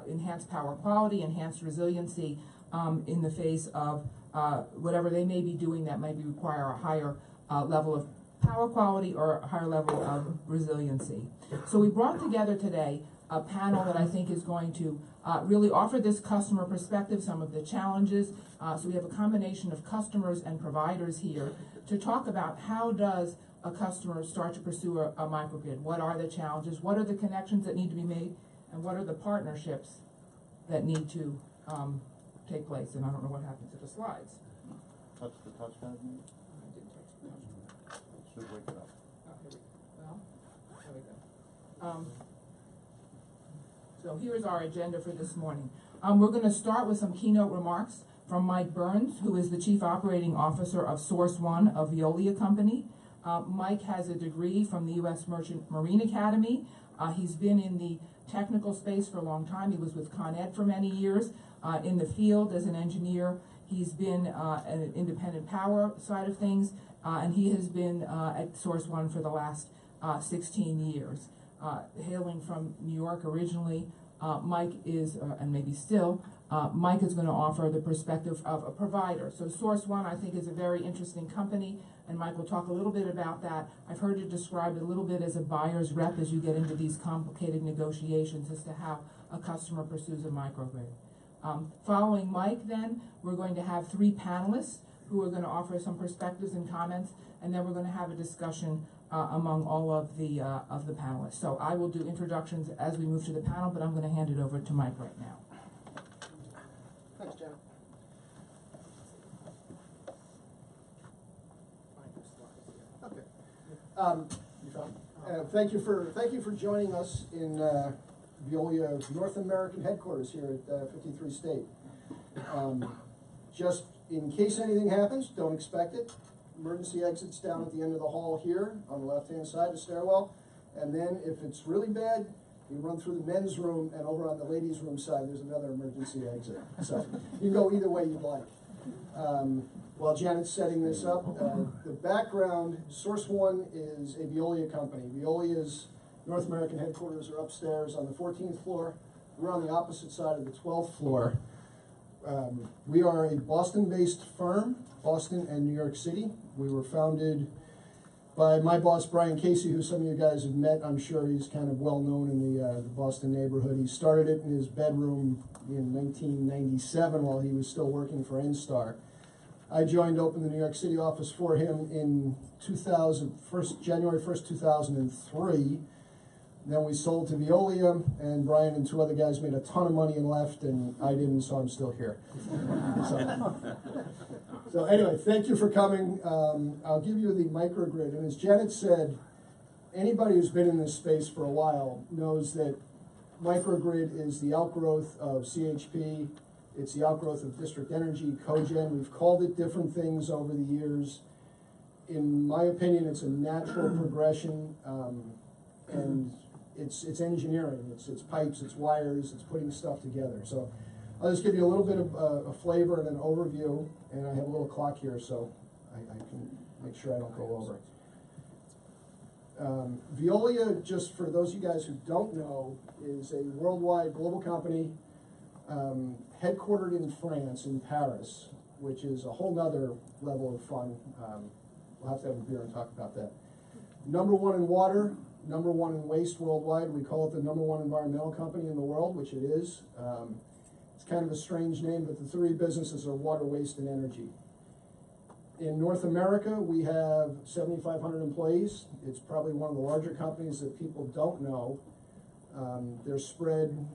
enhanced power quality, enhanced resiliency in the face of whatever they may be doing that might require a higher level of power quality or a higher level of resiliency. So we brought together today a panel that I think is going to really offer this customer perspective, some of the challenges. So we have a combination of customers and providers here to talk about how does a customer start to pursue a microgrid. What are the challenges? What are the connections that need to be made? And what are the partnerships that need to take place? And I don't know what happened to the slides. Touch the touchpad, maybe? I did touch the touchpad. It should wake it up. Okay, well, there we go. So here's our agenda for this morning. We're going to start with some keynote remarks from Mike Burns, who is the Chief Operating Officer of Source One, a Veolia company. Mike has a degree from the U.S. Merchant Marine Academy. He's been in the technical space for a long time. He was with Con Ed for many years in the field as an engineer. He's been an independent power side of things, and he has been at Source One for the last 16 years. Hailing from New York originally, Mike is, and maybe still, Mike is going to offer the perspective of a provider. So Source One, I think, is a very interesting company, and Mike will talk a little bit about that. I've heard it described a little bit as a buyer's rep as you get into these complicated negotiations as to how a customer pursues a microgrid. Following Mike, then, we're going to have three panelists who are going to offer some perspectives and comments, and then we're going to have a discussion among all of the panelists. So I will do introductions as we move to the panel, but I'm going to hand it over to Mike right now. Thanks, Jen. Okay. Thank you for joining us in Veolia's North American headquarters here at 53 State. Just in case anything happens, don't expect it. Emergency exits down at the end of the hall here on the left-hand side, the stairwell. And then if it's really bad, you run through the men's room, and over on the ladies' room side, there's another emergency exit. So you can go either way you'd like. While Janet's setting this up, the background, Source One is a Veolia company. Veolia's North American headquarters are upstairs on the 14th floor. We're on the opposite side of the 12th floor. We are a Boston-based firm, Boston and New York City. We were founded by my boss, Brian Casey, who some of you guys have met. I'm sure he's kind of well known in the Boston neighborhood. He started it in his bedroom in 1997 while he was still working for NSTAR. I joined open the New York City office for him in January 1st, 2003. Then we sold to Veolia, and two other guys made a ton of money and left, and I didn't, so I'm still here. So anyway, thank you for coming. I'll give you the microgrid, and as Janet said, anybody who's been in this space for a while knows that microgrid is the outgrowth of CHP. It's the outgrowth of district energy, cogen. We've called it different things over the years. In my opinion, it's a natural progression, and it's engineering. It's pipes, it's wires, it's putting stuff together. So I'll just give you a little bit of a flavor and an overview, and I have a little clock here so I can make sure I don't go over. Veolia, just for those of you guys who don't know, is a worldwide global company headquartered in France, in Paris, which is a whole nother level of fun. We'll have to have a beer and talk about that. Number one in water, number one in waste worldwide. We call it the number one environmental company in the world, which it is. It's kind of a strange name, but the three businesses are water, waste, and energy. In North America, we have 7,500 employees. It's probably one of the larger companies that people don't know. They're spread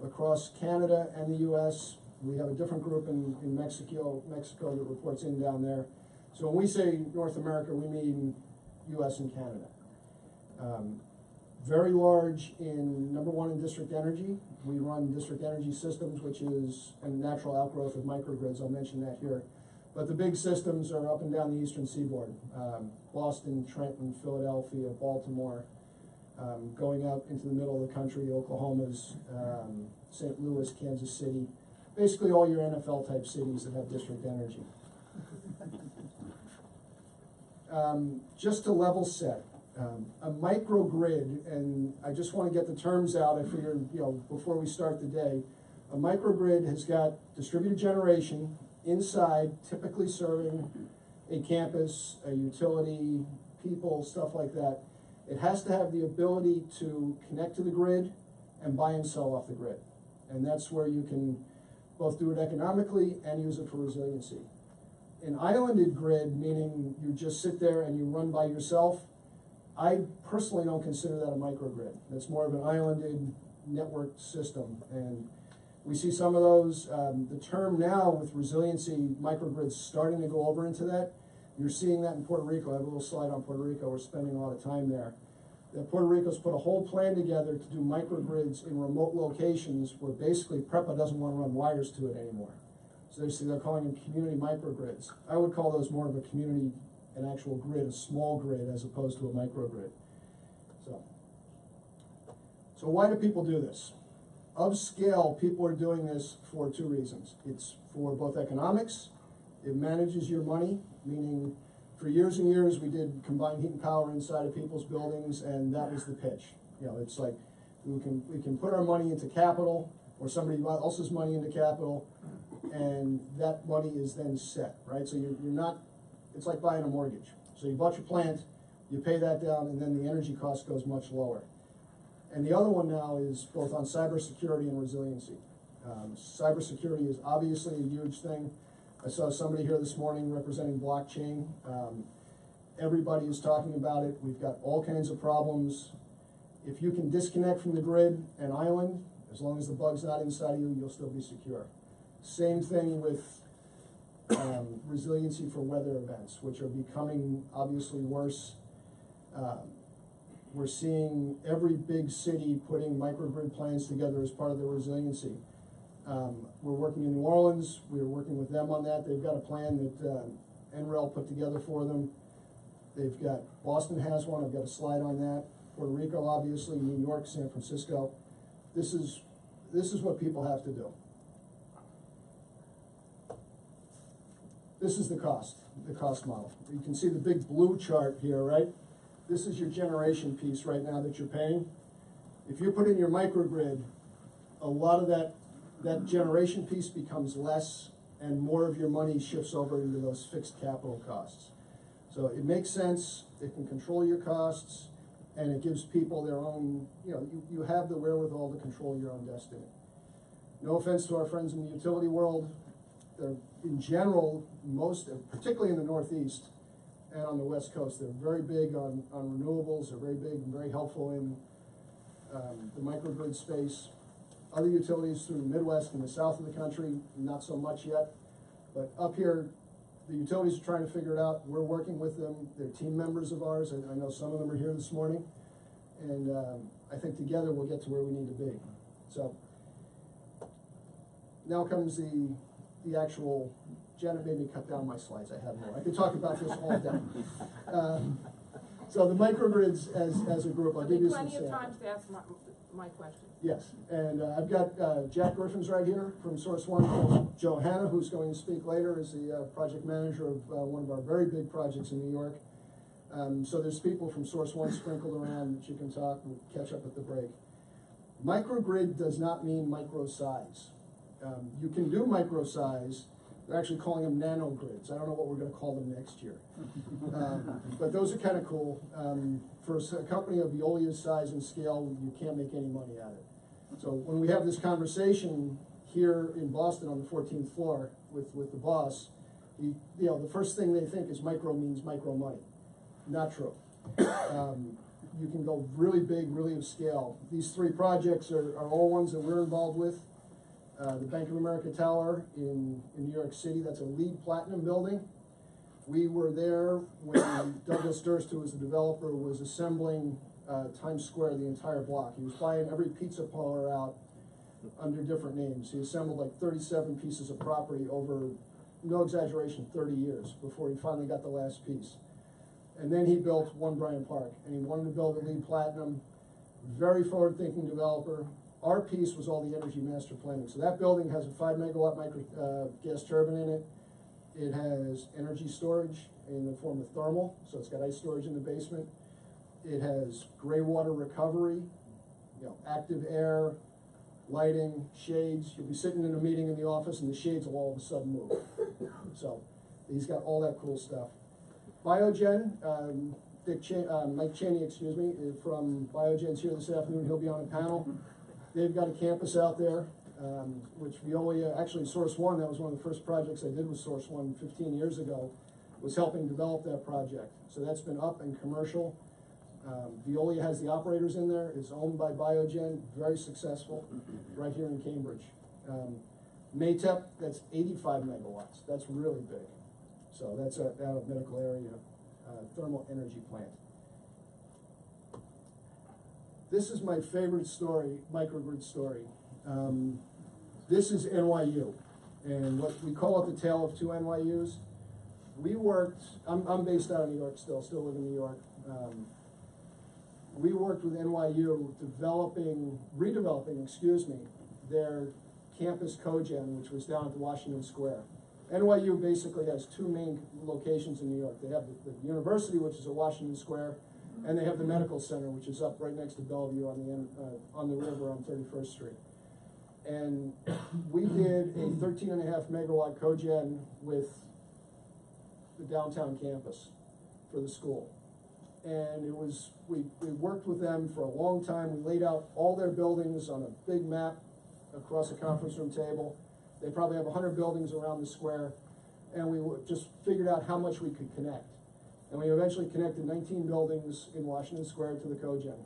across Canada and the U.S. We have a different group in Mexico that reports in down there. So when we say North America, we mean U.S. and Canada. Very large in number one in district energy. We run district energy systems, which is a natural outgrowth of microgrids. I'll mention that here. But the big systems are up and down the eastern seaboard. Boston, Trenton, Philadelphia, Baltimore, going out into the middle of the country, Oklahoma's, St. Louis, Kansas City, basically all your NFL type cities that have district energy. Just to level set, A microgrid, and I just want to get the terms out, I figured, before we start the day. A microgrid has got distributed generation inside, typically serving a campus, a utility, people, stuff like that. It has to have the ability to connect to the grid and buy and sell off the grid. And that's where you can both do it economically and use it for resiliency. An islanded grid, meaning you just sit there and you run by yourself, I personally don't consider that a microgrid. It's more of an islanded network system. And we see some of those. The term now with resiliency, microgrids starting to go over into that. You're seeing that in Puerto Rico. I have a little slide on Puerto Rico. We're spending a lot of time there. Puerto Rico's put a whole plan together to do microgrids in remote locations where basically PREPA doesn't want to run wires to it anymore. So they're calling them community microgrids. I would call those more of a community, an actual grid, a small grid, as opposed to a microgrid. So why do people do this? Of scale, people are doing this for two reasons. It's for both economics. It manages your money, meaning for years and years we did combined heat and power inside of people's buildings, and that was the pitch. It's like we can put our money into capital or somebody else's money into capital, and that money is then set, right? So you're not, it's like buying a mortgage. So you bought your plant, you pay that down, and then the energy cost goes much lower. And the other one now is both on cybersecurity and resiliency. Cybersecurity is obviously a huge thing. I saw somebody here this morning representing blockchain. Everybody is talking about it. We've got all kinds of problems. If you can disconnect from the grid and island, as long as the bug's not inside of you, you'll still be secure. Same thing with resiliency for weather events, which are becoming obviously worse. We're seeing every big city putting microgrid plans together as part of their resiliency. We're working in New Orleans. We're working with them on that. They've got a plan that NREL put together for them. They've got, Boston has one. I've got a slide on that. Puerto Rico, obviously, New York, San Francisco. This is what people have to do. This is the cost model. You can see the big blue chart here, right? This is your generation piece right now that you're paying. If you put in your microgrid, a lot of that generation piece becomes less, and more of your money shifts over into those fixed capital costs. So it makes sense. It can control your costs, and it gives people their own, you have the wherewithal to control your own destiny. No offense to our friends in the utility world. They're, in general, particularly in the Northeast and on the West Coast, they're very big on renewables. They're very big and very helpful in the microgrid space. Other utilities through the Midwest and the South of the country, not so much yet. But up here, the utilities are trying to figure it out. We're working with them. They're team members of ours. I know some of them are here this morning. And I think together we'll get to where we need to be. So now comes the actual, Janet made me cut down my slides. I have more. I could talk about this all day. So the microgrids as a group, I'll give you some plenty of time to ask my question. Yes, and I've got Jack Griffin's right here from Source One. Johanna, who's going to speak later, is the project manager of one of our very big projects in New York. So there's people from Source One sprinkled around that you can talk and catch up at the break. Microgrid does not mean micro size. You can do micro size. They're actually calling them nanogrids. I don't know what we're going to call them next year. But those are kind of cool. For a company of Veolia's size and scale, you can't make any money at it. So when we have this conversation here in Boston on the 14th floor with the boss, the first thing they think is micro means micro money. Not true. You can go really big, really of scale. These three projects are all ones that we're involved with. The Bank of America Tower in New York City, that's a LEED Platinum building. We were there when Douglas Durst, who was the developer, was assembling Times Square, the entire block. He was buying every pizza parlor out under different names. He assembled like 37 pieces of property over, no exaggeration, 30 years before he finally got the last piece. And then he built One Bryant Park, and he wanted to build a LEED Platinum. Very forward-thinking developer. Our piece was all the energy master planning. So that building has a 5 megawatt gas turbine in it. It has energy storage in the form of thermal, so it's got ice storage in the basement. It has gray water recovery, active air, lighting, shades. You'll be sitting in a meeting in the office and the shades will all of a sudden move. So he's got all that cool stuff. Biogen, Mike Cheney, from Biogen's here this afternoon. He'll be on a panel. They've got a campus out there, which Veolia, actually Source One, that was one of the first projects I did with Source One 15 years ago, was helping develop that project. So that's been up and commercial. Veolia has the operators in there. It's owned by Biogen, very successful, right here in Cambridge. Maytep, that's 85 megawatts. That's really big. So that's out of medical area, thermal energy plant. This is my favorite story, microgrid story. This is NYU, and what we call it the tale of two NYUs. We worked, I'm based out of New York still live in New York. We worked with NYU redeveloping, their campus cogen, which was down at Washington Square. NYU basically has two main locations in New York. They have the university, which is at Washington Square, and they have the medical center, which is up right next to Bellevue on the river on 31st Street. And we did a 13.5 megawatt cogen with the downtown campus for the school. And it was, we worked with them for a long time. We laid out all their buildings on a big map across a conference room table. They probably have 100 buildings around the square. And we just figured out how much we could connect. And we eventually connected 19 buildings in Washington Square to the cogen.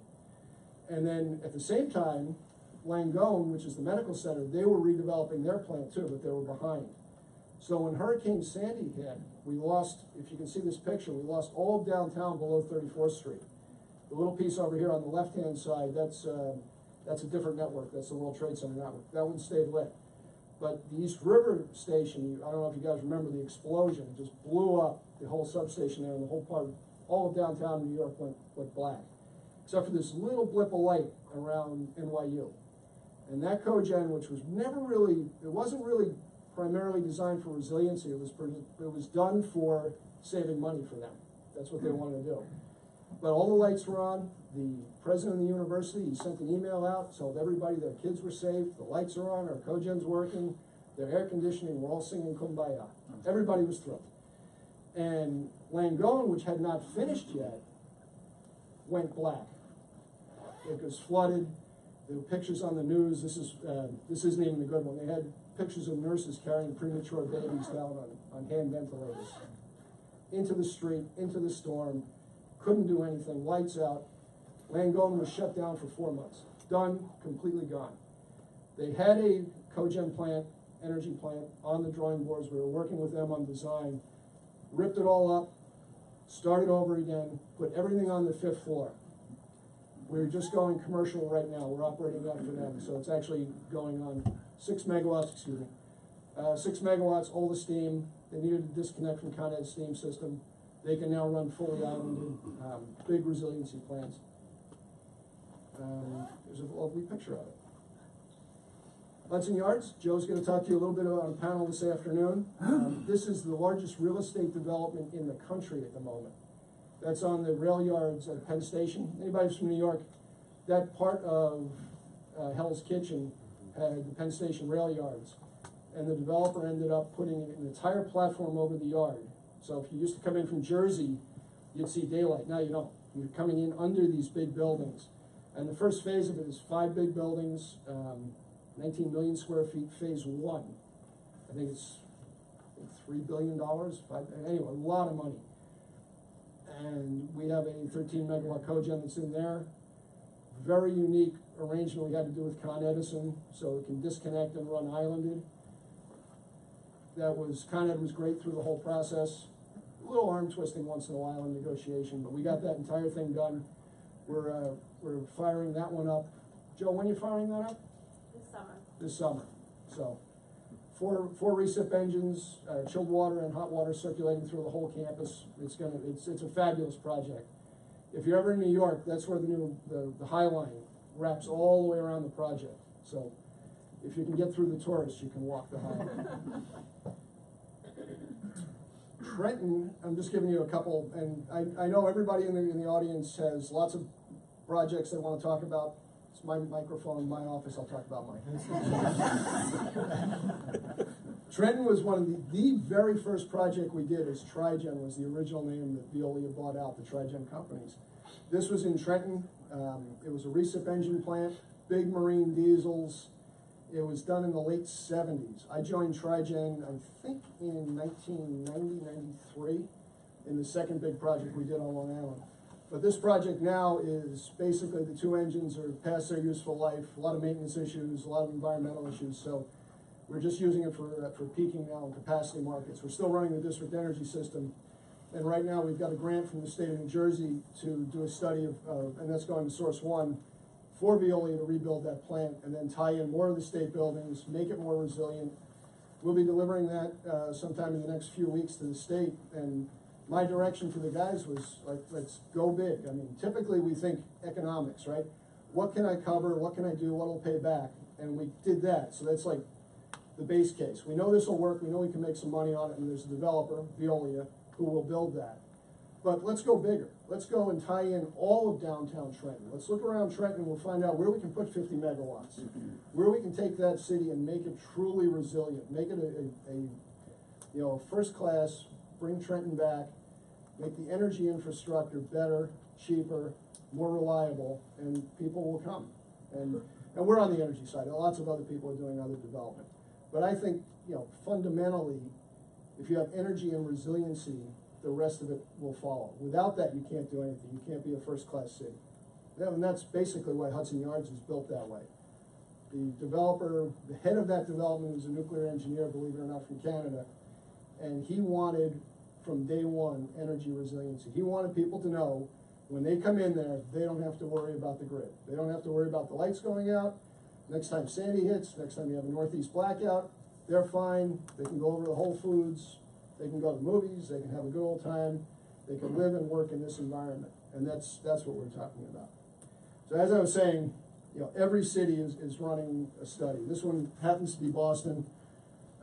And then at the same time, Langone, which is the medical center, they were redeveloping their plant too, but they were behind. So when Hurricane Sandy hit, we lost, if you can see this picture, we lost all of downtown below 34th Street. The little piece over here on the left-hand side, that's a different network. That's the World Trade Center network. That one stayed lit. But the East River station, I don't know if you guys remember the explosion, it just blew up the whole substation there, and the whole part, all of downtown New York went black. Except for this little blip of light around NYU. And that cogen, which was never really, it wasn't really primarily designed for resiliency, it was done for saving money for them. That's what they wanted to do. But all the lights were on. The president of the university, he sent an email out, told everybody their kids were safe, the lights are on, our cogen's working, their air conditioning, we're all singing Kumbaya. Everybody was thrilled. And Langone, which had not finished yet, went black. It was flooded. There were pictures on the news. This isn't even the good one. They had pictures of nurses carrying premature babies down on hand ventilators. Into the street, into the storm, couldn't do anything, lights out. Langone was shut down for 4 months. Done, completely gone. They had a cogen plant, energy plant, on the drawing boards. We were working with them on design, ripped it all up, started over again, put everything on the 5th floor. We're just going commercial right now. We're operating that for them. So it's actually going on 6 megawatts, 6 megawatts, all the steam. They needed to disconnect from Con Ed's steam system. They can now run fully islanded, big resiliency plants. There's a lovely picture of it. Hudson Yards, Joe's going to talk to you a little bit about on a panel this afternoon. This is the largest real estate development in the country at the moment. That's on the rail yards at Penn Station. Anybody from New York, that part of Hell's Kitchen had the Penn Station rail yards. And the developer ended up putting an entire platform over the yard. So if you used to come in from Jersey, you'd see daylight. Now you don't. You're coming in under these big buildings. And the first phase of it is 5 big buildings, 19 million square feet, phase 1. I think it's $3 billion, anyway, a lot of money. And we have a 13 megawatt cogen that's in there. Very unique arrangement we had to do with Con Edison, so it can disconnect and run islanded. Con Ed was great through the whole process. A little arm twisting once in a while in negotiation, but we got that entire thing done. We're firing that one up. Joe, when are you firing that up? This summer. This summer. So, four recip engines, chilled water and hot water circulating through the whole campus. It's a fabulous project. If you're ever in New York, that's where the High Line wraps all the way around the project. So, if you can get through the tourists, you can walk the High Line. Trenton, I'm just giving you a couple, and I know everybody in the audience has lots of projects they want to talk about. It's my microphone, my office, I'll talk about mine. Trenton was one of the very first project we did as Trigen was the original name that Veolia bought out, the Trigen companies. This was in Trenton. It was a recip engine plant, big marine diesels. It was done in the late 70s. I joined Trigen, I think, in 1990, 93, in the second big project we did on Long Island. But this project now is basically the two engines are past their useful life, a lot of maintenance issues, a lot of environmental issues. So we're just using it for peaking now in capacity markets. We're still running the district energy system. And right now we've got a grant from the state of New Jersey to do a study and that's going to Source One, for Veolia to rebuild that plant and then tie in more of the state buildings, make it more resilient. We'll be delivering that sometime in the next few weeks to the state. And my direction for the guys was like, let's go big. I mean, typically we think economics, right? What can I cover? What can I do? What will pay back? And we did that. So that's like the base case. We know this will work. We know we can make some money on it. And there's a developer, Veolia, who will build that. But let's go bigger. Let's go and tie in all of downtown Trenton. Let's look around Trenton and we'll find out where we can put 50 megawatts, where we can take that city and make it truly resilient, make it a first class, bring Trenton back, make the energy infrastructure better, cheaper, more reliable, and people will come. And we're on the energy side. Lots of other people are doing other development. But I think, fundamentally, if you have energy and resiliency, the rest of it will follow. Without that, you can't do anything. You can't be a first-class city. And that's basically why Hudson Yards is built that way. The developer, the head of that development was a nuclear engineer, believe it or not, from Canada. And he wanted, from day one, energy resiliency. He wanted people to know, when they come in there, they don't have to worry about the grid. They don't have to worry about the lights going out. Next time Sandy hits, next time you have a Northeast blackout, they're fine. They can go over to Whole Foods. They can go to movies, they can have a good old time, they can live and work in this environment. And that's what we're talking about. So as I was saying, every city is running a study. This one happens to be Boston,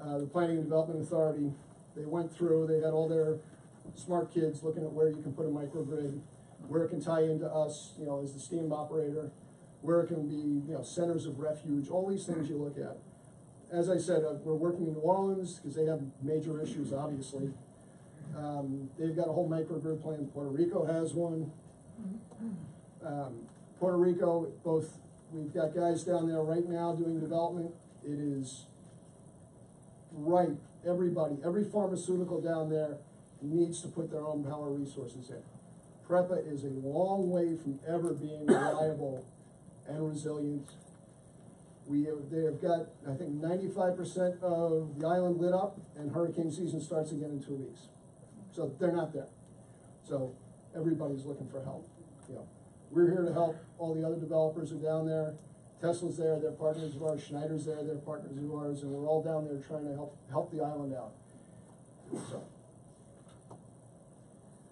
the Planning and Development Authority. They went through, they had all their smart kids looking at where you can put a microgrid, where it can tie into us, as the steam operator, where it can be, centers of refuge, all these things you look at. As I said, we're working in New Orleans because they have major issues, obviously. They've got a whole microgrid plan. Puerto Rico has one. Puerto Rico, we've got guys down there right now doing development. It is ripe. Every pharmaceutical down there needs to put their own power resources in. PREPA is a long way from ever being reliable and resilient. They have got, I think, 95% of the island lit up, and hurricane season starts again in 2 weeks. So they're not there. So everybody's looking for help. We're here to help. All the other developers are down there. Tesla's there, they're partners of ours. Schneider's there, they're partners of ours, and we're all down there trying to help the island out. So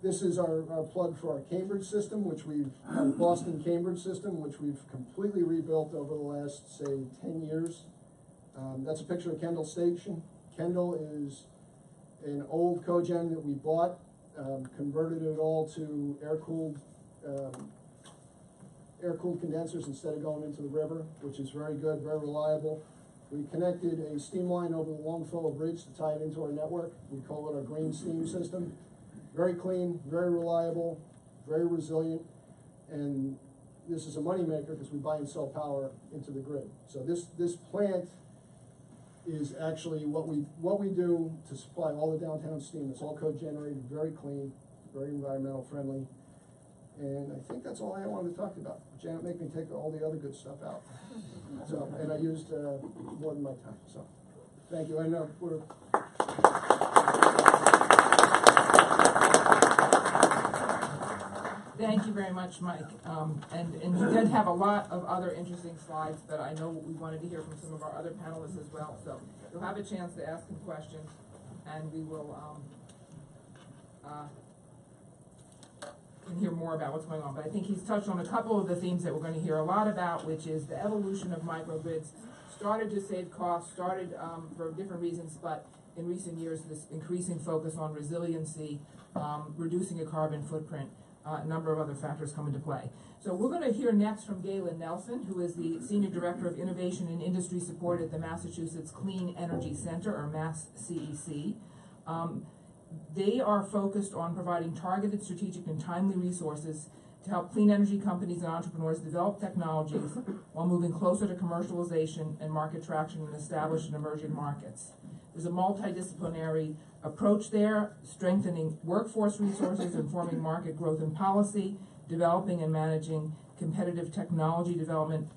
this is our plug for our Cambridge system, our Boston-Cambridge system, which we've completely rebuilt over the last, say, 10 years. That's a picture of Kendall Station. Kendall is an old cogen that we bought, converted it all to air-cooled condensers instead of going into the river, which is very good, very reliable. We connected a steam line over the Longfellow Bridge to tie it into our network. We call it our green steam system. Very clean, very reliable, very resilient, and this is a moneymaker because we buy and sell power into the grid. So this plant is actually what we do to supply all the downtown steam. It's all co-generated, very clean, very environmental friendly, and I think that's all I wanted to talk about. Janet, make me take all the other good stuff out. So, and I used more than my time. So, thank you. I know we're. Thank you very much, Mike. And you did have a lot of other interesting slides that I know we wanted to hear from some of our other panelists as well. So you'll have a chance to ask them questions, and we will can hear more about what's going on. But I think he's touched on a couple of the themes that we're going to hear a lot about, which is the evolution of microgrids, started to save costs, started for different reasons, but in recent years, this increasing focus on resiliency, reducing a carbon footprint, a number of other factors come into play. So we're going to hear next from Galen Nelson, who is the Senior Director of Innovation and Industry Support at the Massachusetts Clean Energy Center, or MassCEC. They are focused on providing targeted, strategic, and timely resources to help clean energy companies and entrepreneurs develop technologies while moving closer to commercialization and market traction in established and emerging markets. There's a multidisciplinary approach there, strengthening workforce resources, informing market growth and policy, developing and managing competitive technology development,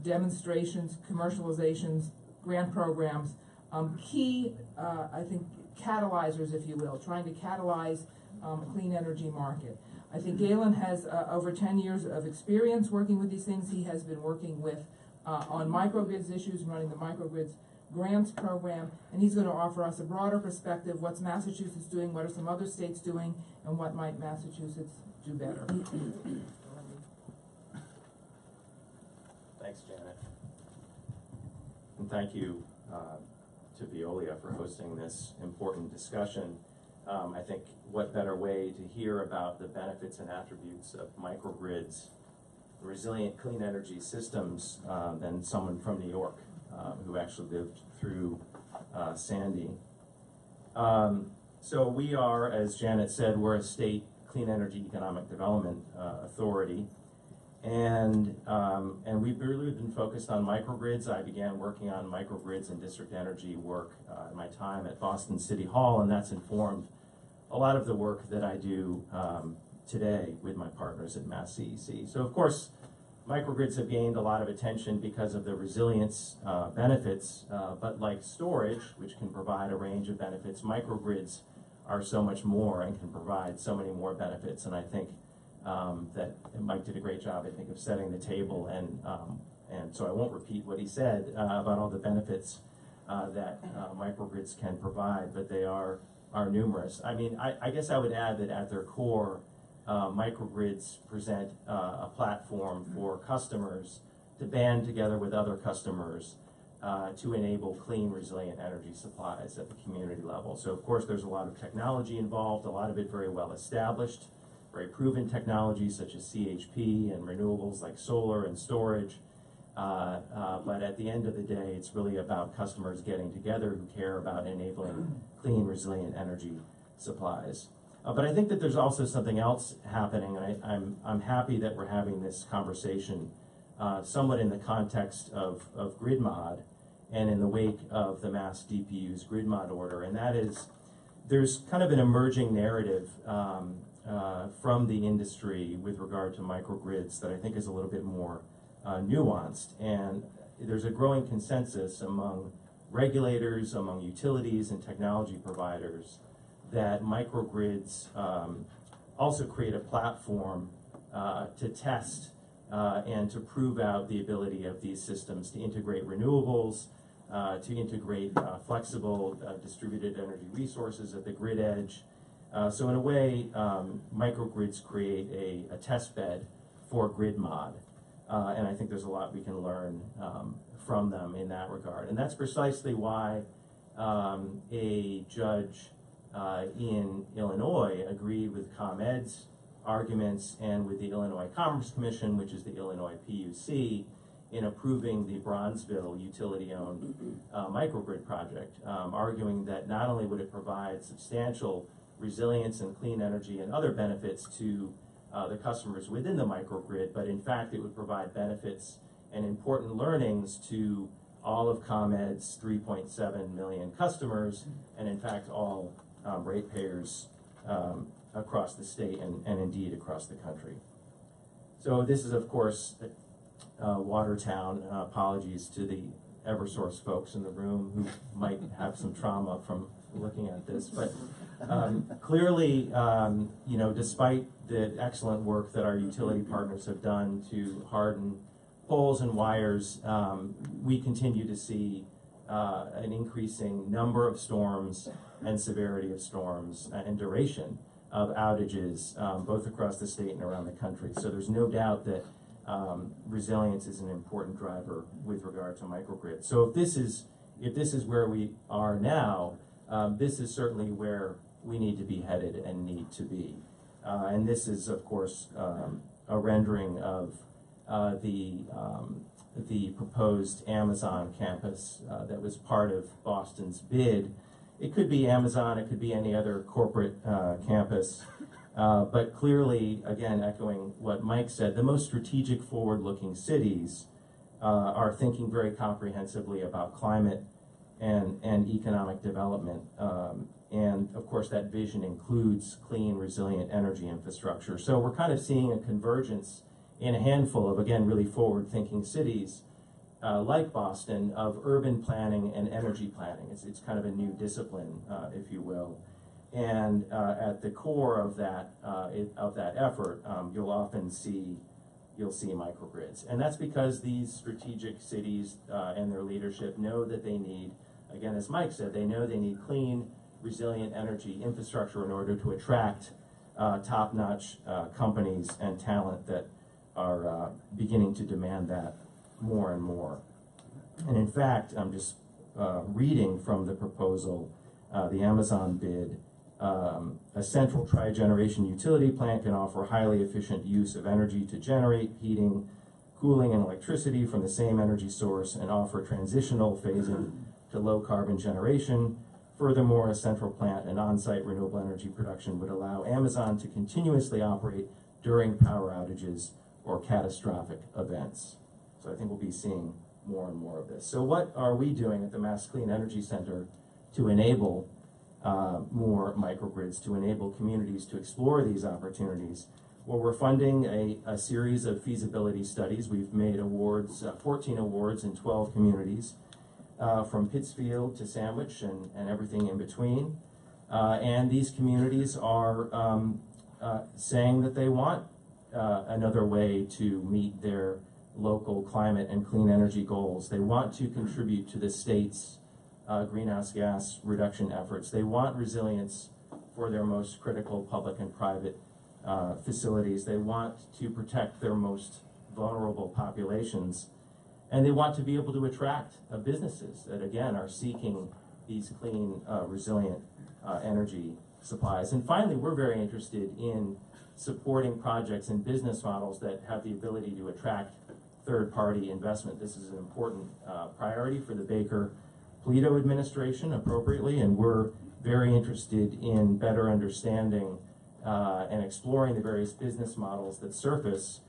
demonstrations, commercializations, grant programs, key, I think, catalyzers, if you will, trying to catalyze a clean energy market. I think Galen has over 10 years of experience working with these things. He has been working with on microgrids issues, running the Microgrids grants program, and he's going to offer us a broader perspective, what's Massachusetts doing, what are some other states doing, and what might Massachusetts do better. Thanks, Janet. And thank you to Veolia for hosting this important discussion. I think what better way to hear about the benefits and attributes of microgrids, resilient clean energy systems, than someone from New York who actually lived through Sandy. So we are, as Janet said, we're a state clean energy economic development authority. And we've really been focused on microgrids. I began working on microgrids and district energy work in my time at Boston City Hall, and that's informed a lot of the work that I do today with my partners at MassCEC. So of course, microgrids have gained a lot of attention because of the resilience benefits, but like storage, which can provide a range of benefits, microgrids are so much more and can provide so many more benefits. And I think that Mike did a great job, I think, of setting the table, and so I won't repeat what he said about all the benefits that microgrids can provide, but they are numerous. I mean, I guess I would add that at their core, microgrids present a platform for customers to band together with other customers to enable clean, resilient energy supplies at the community level. So of course there's a lot of technology involved, a lot of it very well established, very proven technologies such as CHP and renewables like solar and storage. But at the end of the day, it's really about customers getting together who care about enabling clean, resilient energy supplies. But I think that there's also something else happening, and I'm happy that we're having this conversation somewhat in the context of grid mod and in the wake of the Mass DPU's grid mod order, and that is there's kind of an emerging narrative from the industry with regard to microgrids that I think is a little bit more nuanced, and there's a growing consensus among regulators, among utilities and technology providers that microgrids also create a platform to test and to prove out the ability of these systems to integrate renewables, to integrate flexible distributed energy resources at the grid edge. So in a way, microgrids create a test bed for grid mod. And I think there's a lot we can learn from them in that regard. And that's precisely why a judge in Illinois agreed with ComEd's arguments and with the Illinois Commerce Commission, which is the Illinois PUC, in approving the Bronzeville utility-owned microgrid project, arguing that not only would it provide substantial resilience and clean energy and other benefits to the customers within the microgrid, but in fact it would provide benefits and important learnings to all of ComEd's 3.7 million customers, and in fact all ratepayers across the state and indeed across the country. So this is of course Watertown. Apologies to the Eversource folks in the room who might have some trauma from looking at this, but clearly, you know, despite the excellent work that our utility partners have done to harden poles and wires, we continue to see an increasing number of storms and severity of storms and duration of outages, both across the state and around the country. So there's no doubt that resilience is an important driver with regard to microgrids. So if this is where we are now, this is certainly where we need to be headed and need to be. And this is, of course, a rendering of the proposed Amazon campus that was part of Boston's bid. It could be Amazon, it could be any other corporate campus, but clearly, again, echoing what Mike said, the most strategic forward-looking cities are thinking very comprehensively about climate and economic development. And of course, that vision includes clean, resilient energy infrastructure. So we're kind of seeing a convergence in a handful of, again, really forward-thinking cities like Boston of urban planning and energy planning. It's kind of a new discipline, if you will. And at the core of that effort, you'll see microgrids. And that's because these strategic cities and their leadership know that they need, again, as Mike said, they know they need clean, resilient energy infrastructure in order to attract top-notch companies and talent that are beginning to demand that more and more. And in fact, I'm just reading from the proposal, the Amazon bid, a central tri-generation utility plant can offer highly efficient use of energy to generate heating, cooling, and electricity from the same energy source and offer transitional phasing to low-carbon generation. Furthermore, a central plant and on-site renewable energy production would allow Amazon to continuously operate during power outages or catastrophic events. So I think we'll be seeing more and more of this. So what are we doing at the Mass Clean Energy Center to enable more microgrids, to enable communities to explore these opportunities? Well, we're funding a series of feasibility studies. We've made awards, 14 awards in 12 communities, from Pittsfield to Sandwich and everything in between. And these communities are saying that they want another way to meet their local climate and clean energy goals. They want to contribute to the state's greenhouse gas reduction efforts. They want resilience for their most critical public and private facilities. They want to protect their most vulnerable populations. And they want to be able to attract businesses that, again, are seeking these clean, resilient energy supplies. And finally, we're very interested in supporting projects and business models that have the ability to attract third-party investment. This is an important priority for the Baker-Polito administration, appropriately, and we're very interested in better understanding and exploring the various business models that surface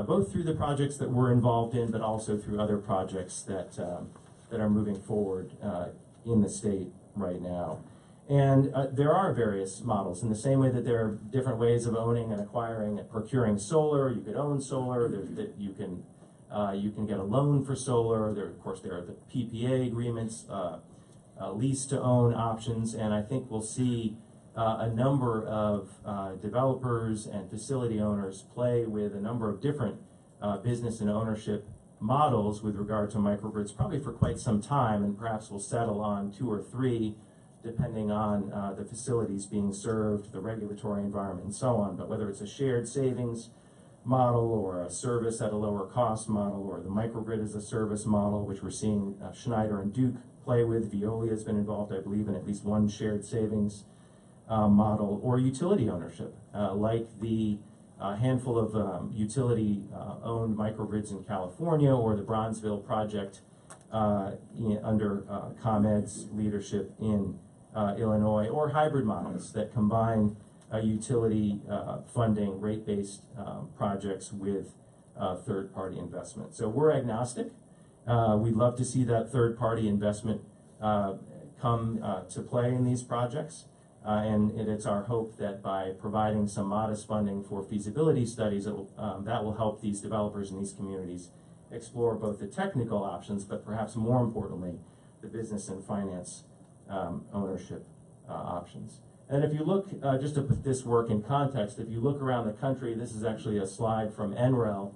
both through the projects that we're involved in, but also through other projects that are moving forward in the state right now. And there are various models. In the same way that there are different ways of owning and acquiring and procuring solar, you could own solar. You can get a loan for solar. Of course, there are the PPA agreements, lease-to-own options, and I think we'll see a number of developers and facility owners play with a number of different business and ownership models with regard to microgrids probably for quite some time, and perhaps we'll settle on 2 or 3 depending on the facilities being served, the regulatory environment, and so on. But whether it's a shared savings model or a service at a lower cost model or the microgrid as a service model, which we're seeing Schneider and Duke play with. Veolia has been involved, I believe, in at least one shared savings model, or utility ownership, like the handful of utility-owned microgrids in California, or the Bronzeville project under ComEd's leadership in Illinois, or hybrid models that combine utility funding, rate-based projects with third-party investment. So we're agnostic. We'd love to see that third-party investment come to play in these projects. And it's our hope that by providing some modest funding for feasibility studies, that will help these developers in these communities explore both the technical options, but perhaps more importantly, the business and finance ownership options. And if you look, just to put this work in context, if you look around the country, this is actually a slide from NREL.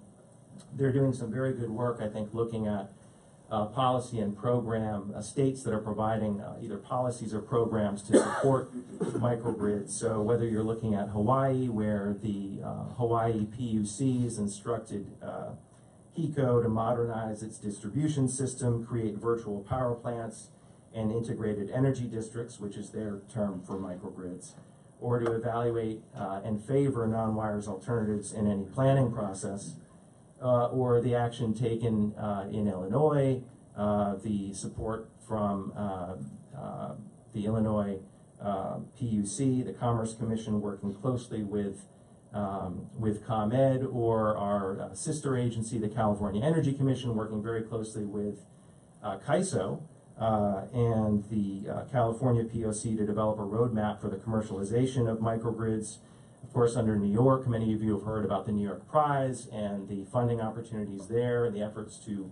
They're doing some very good work, I think, looking at policy and program states that are providing either policies or programs to support microgrids. So whether you're looking at Hawaii, where the Hawaii PUC has instructed HECO to modernize its distribution system, create virtual power plants and integrated energy districts, which is their term for microgrids, or to evaluate and favor non-wires alternatives in any planning process, or the action taken in Illinois, the support from the Illinois PUC, the Commerce Commission, working closely with ComEd, or our sister agency, the California Energy Commission, working very closely with CAISO and the California POC to develop a roadmap for the commercialization of microgrids. Of course, under New York, many of you have heard about the New York Prize and the funding opportunities there, and the efforts to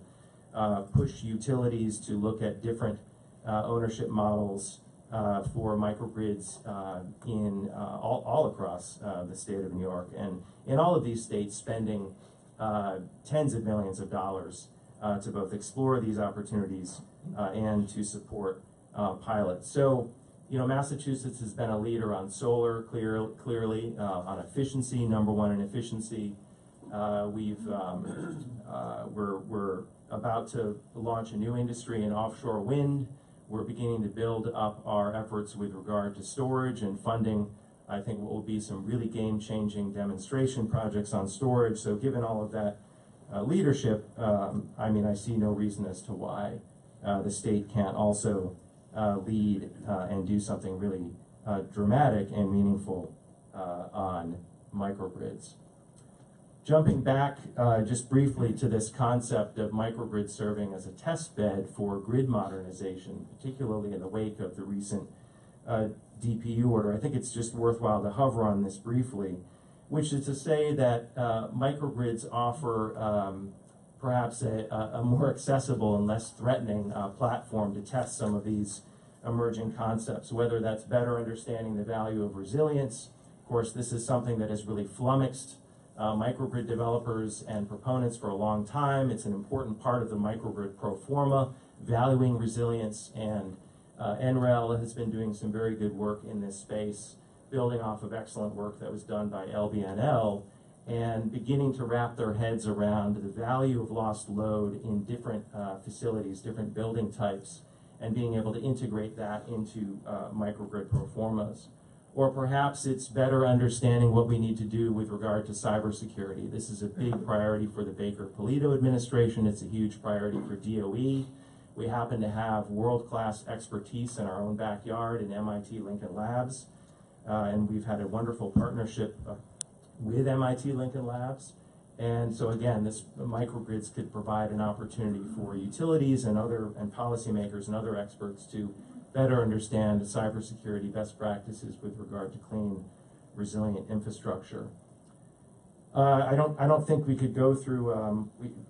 push utilities to look at different ownership models for microgrids in all across the state of New York, and in all of these states spending tens of millions of dollars to both explore these opportunities and to support pilots. So, you know, Massachusetts has been a leader on solar, clearly on efficiency, #1 in efficiency. We're about to launch a new industry in offshore wind. We're beginning to build up our efforts with regard to storage and funding. I think what will be some really game-changing demonstration projects on storage. So given all of that leadership, I mean, I see no reason as to why the state can't also lead and do something really dramatic and meaningful on microgrids. Jumping back just briefly to this concept of microgrids serving as a test bed for grid modernization, particularly in the wake of the recent DPU order, I think it's just worthwhile to hover on this briefly, which is to say that microgrids offer perhaps a more accessible and less threatening platform to test some of these emerging concepts, whether that's better understanding the value of resilience. Of course, this is something that has really flummoxed microgrid developers and proponents for a long time. It's an important part of the microgrid pro forma, valuing resilience, and NREL has been doing some very good work in this space, building off of excellent work that was done by LBNL, and beginning to wrap their heads around the value of lost load in different facilities, different building types, and being able to integrate that into microgrid pro formas. Or perhaps it's better understanding what we need to do with regard to cybersecurity. This is a big priority for the Baker-Polito administration. It's a huge priority for DOE. We happen to have world-class expertise in our own backyard in MIT Lincoln Labs, and we've had a wonderful partnership with MIT Lincoln Labs. And so again, this microgrids could provide an opportunity for utilities and policymakers and other experts to better understand cybersecurity best practices with regard to clean, resilient infrastructure. I don't think we could go through.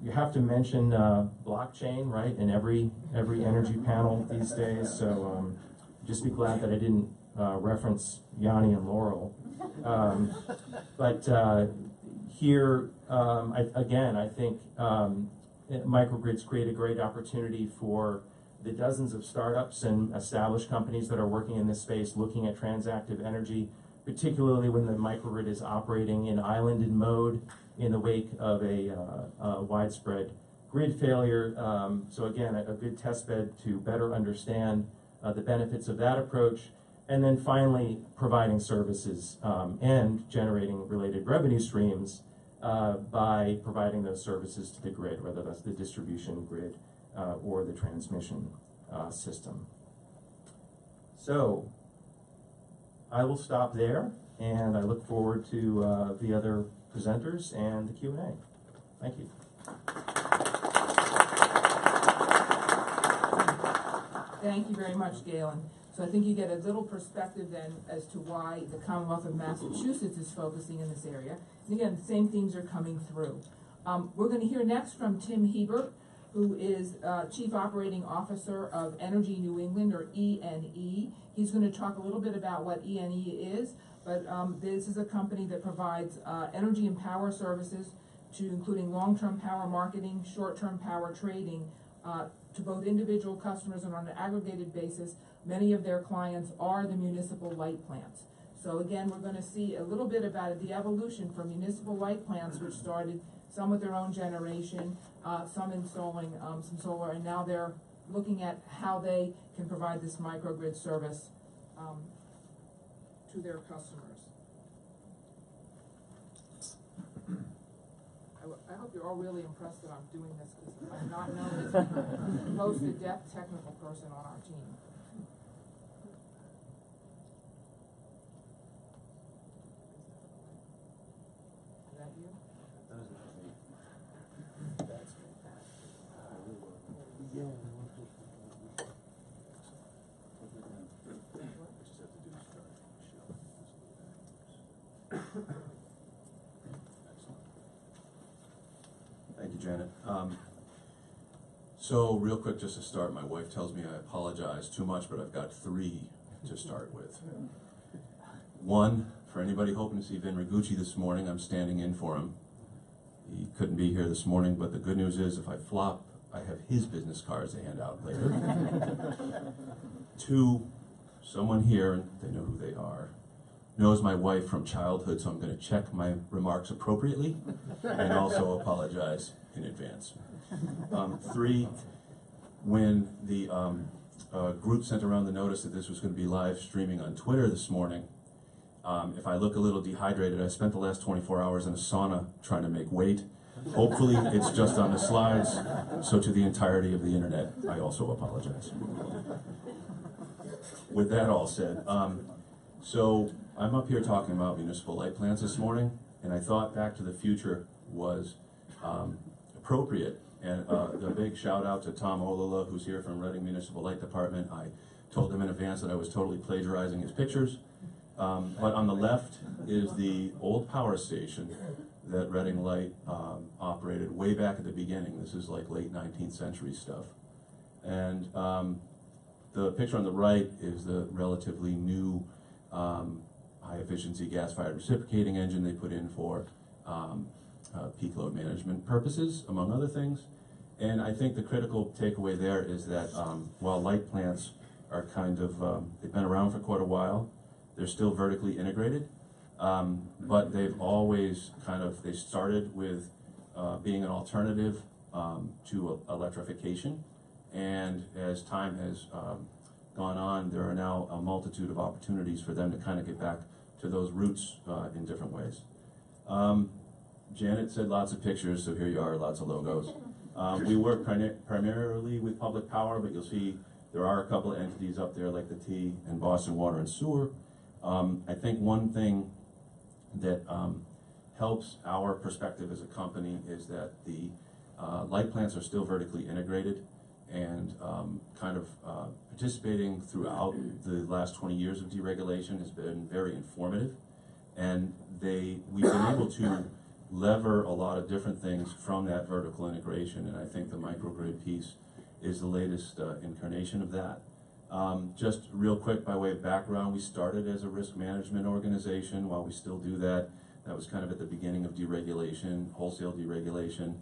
You have to mention blockchain, right, in every energy panel these days. So just be glad that I didn't reference Yanni and Laurel. But here again, I think microgrids create a great opportunity for the dozens of startups and established companies that are working in this space, looking at transactive energy, particularly when the microgrid is operating in islanded mode in the wake of a widespread grid failure. So again, a good test bed to better understand the benefits of that approach. And then finally, providing services and generating related revenue streams by providing those services to the grid, whether that's the distribution grid or the transmission system. So I will stop there, and I look forward to the other presenters and the Q&A. Thank you. Thank you very much, Galen. So I think you get a little perspective then as to why the Commonwealth of Massachusetts is focusing in this area. And again, the same themes are coming through. We're going to hear next from Tim Hebert, who is Chief Operating Officer of Energy New England, or ENE. He's going to talk a little bit about what ENE is, but this is a company that provides energy and power services to including long-term power marketing, short-term power trading to both individual customers and on an aggregated basis. Many of their clients are the municipal light plants. So again, we're going to see a little bit about the evolution from municipal light plants, which started some with their own generation, some installing some solar, and now they're looking at how they can provide this microgrid service to their customers. I hope you're all really impressed that I'm doing this, because I'm not known as the most adept technical person on our team. Is that you? That's Thank you, Janet. So real quick, just to start, my wife tells me I apologize too much, but I've got 3 to start with. 1, for anybody hoping to see Vin Rigucci this morning, I'm standing in for him. He couldn't be here this morning, but the good news is if I flop, I have his business cards to hand out later. 2, someone here, and they know who they are, knows my wife from childhood, so I'm going to check my remarks appropriately and also apologize in advance. 3, when the group sent around the notice that this was going to be live streaming on Twitter this morning, if I look a little dehydrated, I spent the last 24 hours in a sauna trying to make weight. Hopefully it's just on the slides, so to the entirety of the internet, I also apologize. With that all said, so I'm up here talking about municipal light plants this morning, and I thought Back to the Future was appropriate. And the big shout out to Tom Olala, who's here from Reading Municipal Light Department. I told him in advance that I was totally plagiarizing his pictures. But on the left is the old power station that Reading Light operated way back at the beginning. This is like late 19th century stuff. And the picture on the right is the relatively new high efficiency gas-fired reciprocating engine they put in for peak load management purposes, among other things. And I think the critical takeaway there is that while light plants are kind of, they've been around for quite a while, they're still vertically integrated, but they've always they started with being an alternative to electrification. And as time has gone on, there are now a multitude of opportunities for them to kind of get back to those roots in different ways. Janet said lots of pictures, so here you are, lots of logos. We work primarily with public power, but you'll see there are a couple of entities up there like the T and Boston Water and Sewer. I think one thing that helps our perspective as a company is that the light plants are still vertically integrated, and participating throughout the last 20 years of deregulation has been very informative. And we've been able to lever a lot of different things from that vertical integration, and I think the microgrid piece is the latest incarnation of that. Just real quick by way of background, we started as a risk management organization. While we still do that, that was kind of at the beginning of deregulation, wholesale deregulation.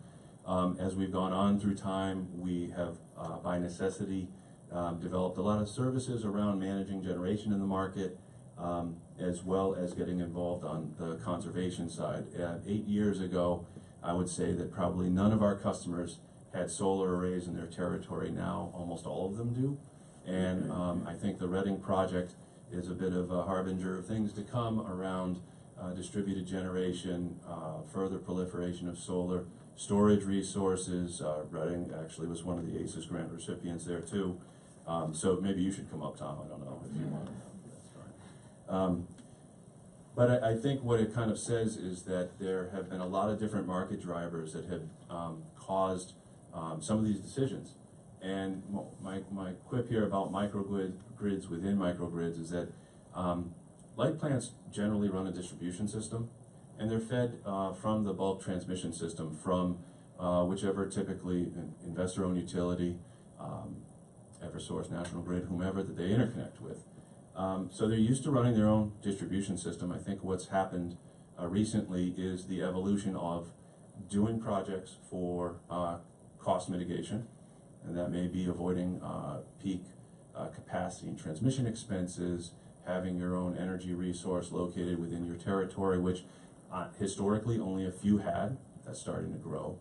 As we've gone on through time, we have, by necessity, developed a lot of services around managing generation in the market, as well as getting involved on the conservation side. 8 years ago, I would say that probably none of our customers had solar arrays in their territory. Now almost all of them do. And I think the Reading project is a bit of a harbinger of things to come around distributed generation, further proliferation of solar, storage resources. Reading actually was one of the ACES grant recipients there too. So maybe you should come up, Tom, I don't know if you want. That's fine. But I think what it kind of says is that there have been a lot of different market drivers that have caused some of these decisions. And my quip here about microgrids within microgrids is that light plants generally run a distribution system, and they're fed from the bulk transmission system from whichever, typically investor-owned utility, Eversource, National Grid, whomever that they interconnect with. So they're used to running their own distribution system. I think what's happened recently is the evolution of doing projects for cost mitigation, and that may be avoiding peak capacity and transmission expenses, having your own energy resource located within your territory, which historically only a few had. that's starting to grow.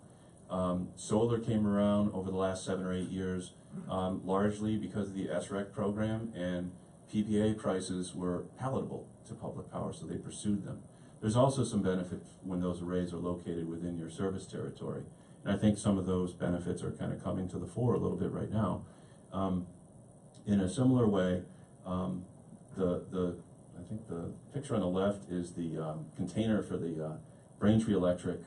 Solar came around over the last 7 or 8 years, largely because of the SREC program, and PPA prices were palatable to public power, so they pursued them. There's also some benefit when those arrays are located within your service territory. And I think some of those benefits are kind of coming to the fore a little bit right now. In a similar way, I think the picture on the left is the container for the Braintree Electric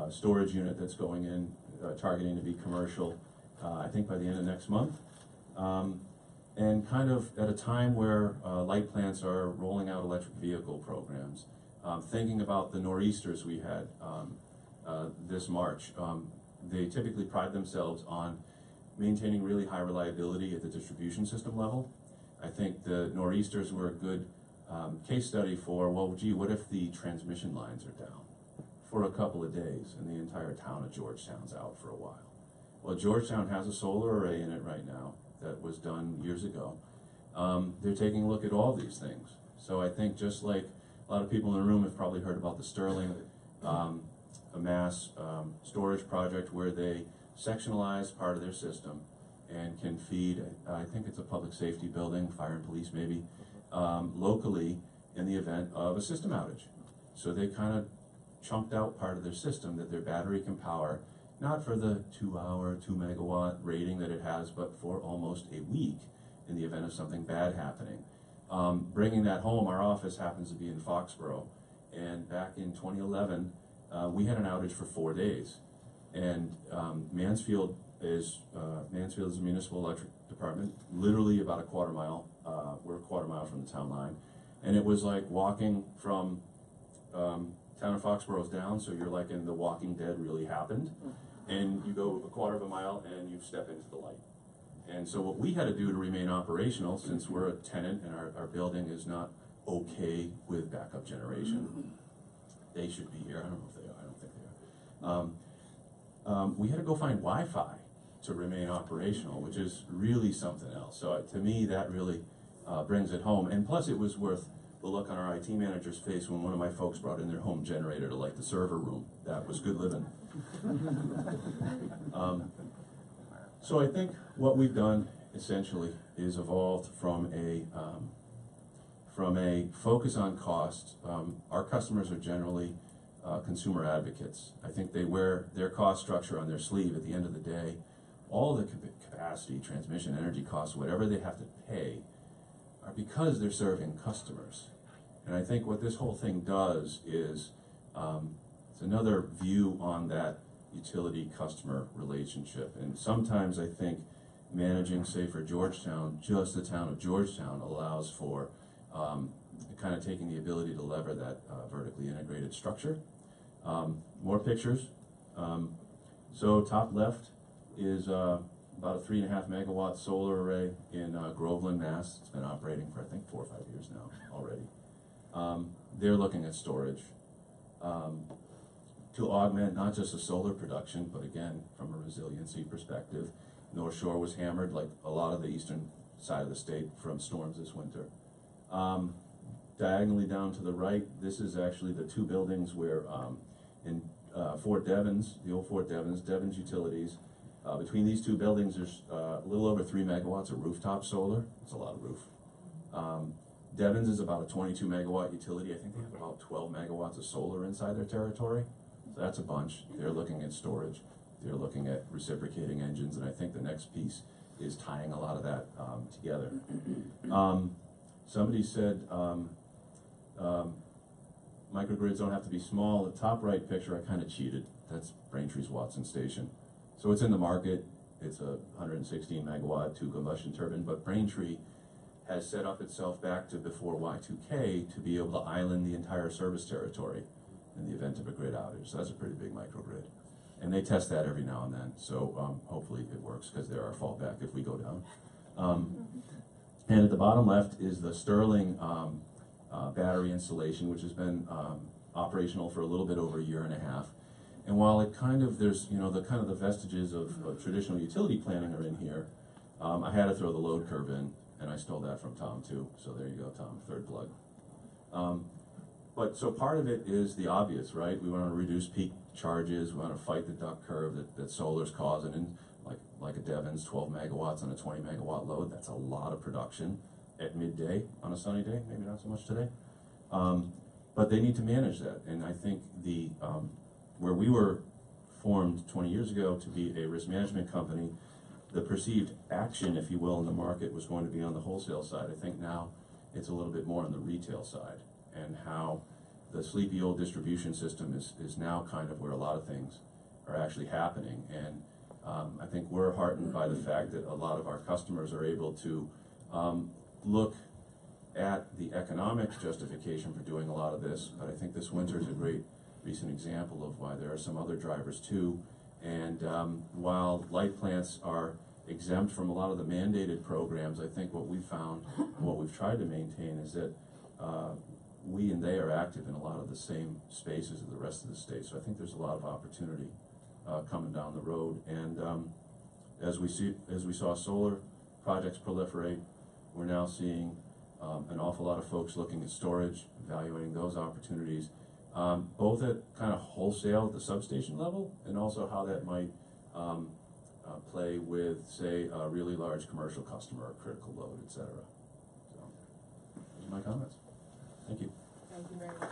storage unit that's going in, targeting to be commercial, I think by the end of next month. And kind of at a time where light plants are rolling out electric vehicle programs, thinking about the nor'easters we had this March, they typically pride themselves on maintaining really high reliability at the distribution system level. I think the nor'easters were a good case study for, well, gee, what if the transmission lines are down for a couple of days and the entire town of Georgetown's out for a while? Well, Georgetown has a solar array in it right now that was done years ago. They're taking a look at all these things. So I think just like a lot of people in the room have probably heard about the Sterling a mass storage project where they sectionalize part of their system and can feed, I think it's a public safety building, fire and police maybe, locally in the event of a system outage. So they kind of chunked out part of their system that their battery can power, not for the 2-hour, 2-megawatt rating that it has, but for almost a week in the event of something bad happening. Bringing that home, our office happens to be in Foxborough, and back in 2011, we had an outage for 4 days. And Mansfield is a municipal electric department, literally about a quarter mile. We're a quarter mile from the town line. And it was like walking from town of Foxborough's down, so you're like in The Walking Dead really happened. And you go a quarter of a mile and you step into the light. And so what we had to do to remain operational, since we're a tenant and our building is not okay with backup generation, they should be here, I don't know if they are, I don't think they are. We had to go find Wi-Fi to remain operational, which is really something else. So to me, that really brings it home. And plus it was worth the look on our IT manager's face when one of my folks brought in their home generator to light the server room. That was good living. So I think what we've done essentially is evolved from a focus on cost. Our customers are generally consumer advocates. I think they wear their cost structure on their sleeve at the end of the day. All the capacity, transmission, energy costs, whatever they have to pay, are because they're serving customers. And I think what this whole thing does is it's another view on that utility-customer relationship. And sometimes I think managing, say, for Georgetown, just the town of Georgetown allows for kind of taking the ability to lever that vertically integrated structure. More pictures. So top left is about a 3.5 megawatt solar array in Groveland, Mass. It's been operating for I think 4 or 5 years now already. They're looking at storage to augment not just the solar production, but again, from a resiliency perspective. North Shore was hammered, like a lot of the eastern side of the state, from storms this winter. Diagonally down to the right, this is actually the 2 buildings where in Fort Devens, the old Fort Devens, Devens Utilities, between these 2 buildings there's a little over 3 megawatts of rooftop solar. It's a lot of roof. Devens is about a 22 megawatt utility. I think they have about 12 megawatts of solar inside their territory. So that's a bunch. They're looking at storage. They're looking at reciprocating engines, and I think the next piece is tying a lot of that together. Somebody said microgrids don't have to be small. The top right picture, I kind of cheated. That's Braintree's Watson Station. So it's in the market. It's a 116 megawatt 2 combustion turbine, but Braintree has set up itself back to before Y2K to be able to island the entire service territory in the event of a grid outage. So that's a pretty big microgrid. And they test that every now and then, so hopefully it works, because they're our fallback if we go down. And at the bottom left is the Sterling battery installation, which has been operational for a little bit over 1.5 years. And while it kind of, there's, you know, the kind of the vestiges of traditional utility planning are in here, I had to throw the load curve in, and I stole that from Tom too. So there you go, Tom, third plug. But so part of it is the obvious, right? We want to reduce peak charges, we want to fight the duck curve that solar's causing, and like a Devon's 12 megawatts on a 20 megawatt load, that's a lot of production at midday on a sunny day, maybe not so much today. But they need to manage that, and I think where we were formed 20 years ago to be a risk management company, the perceived action, if you will, in the market was going to be on the wholesale side. I think now it's a little bit more on the retail side, and how the sleepy old distribution system is now kind of where a lot of things are actually happening. And I think we're heartened by the fact that a lot of our customers are able to look at the economic justification for doing a lot of this, but I think this winter is a great recent example of why there are some other drivers too. And while light plants are exempt from a lot of the mandated programs, I think what we found, what we've tried to maintain is that we and they are active in a lot of the same spaces as the rest of the state. So I think there's a lot of opportunity coming down the road. And as we saw solar projects proliferate, we're now seeing an awful lot of folks looking at storage, evaluating those opportunities, both at kind of wholesale at the substation level, and also how that might play with, say, a really large commercial customer, or critical load, et cetera. So, those are my comments. Thank you. Thank you very much.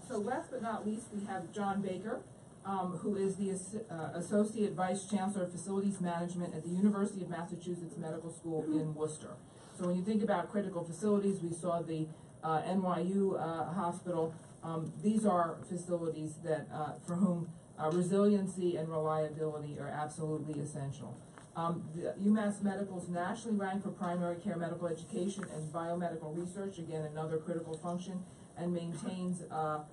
So last but not least, we have John Baker, who is the Associate Vice Chancellor of Facilities Management at the University of Massachusetts Medical School in Worcester. So when you think about critical facilities, we saw the NYU hospital. These are facilities that for whom resiliency and reliability are absolutely essential. UMass Medical's nationally ranked for primary care medical education and biomedical research, again another critical function, and maintains a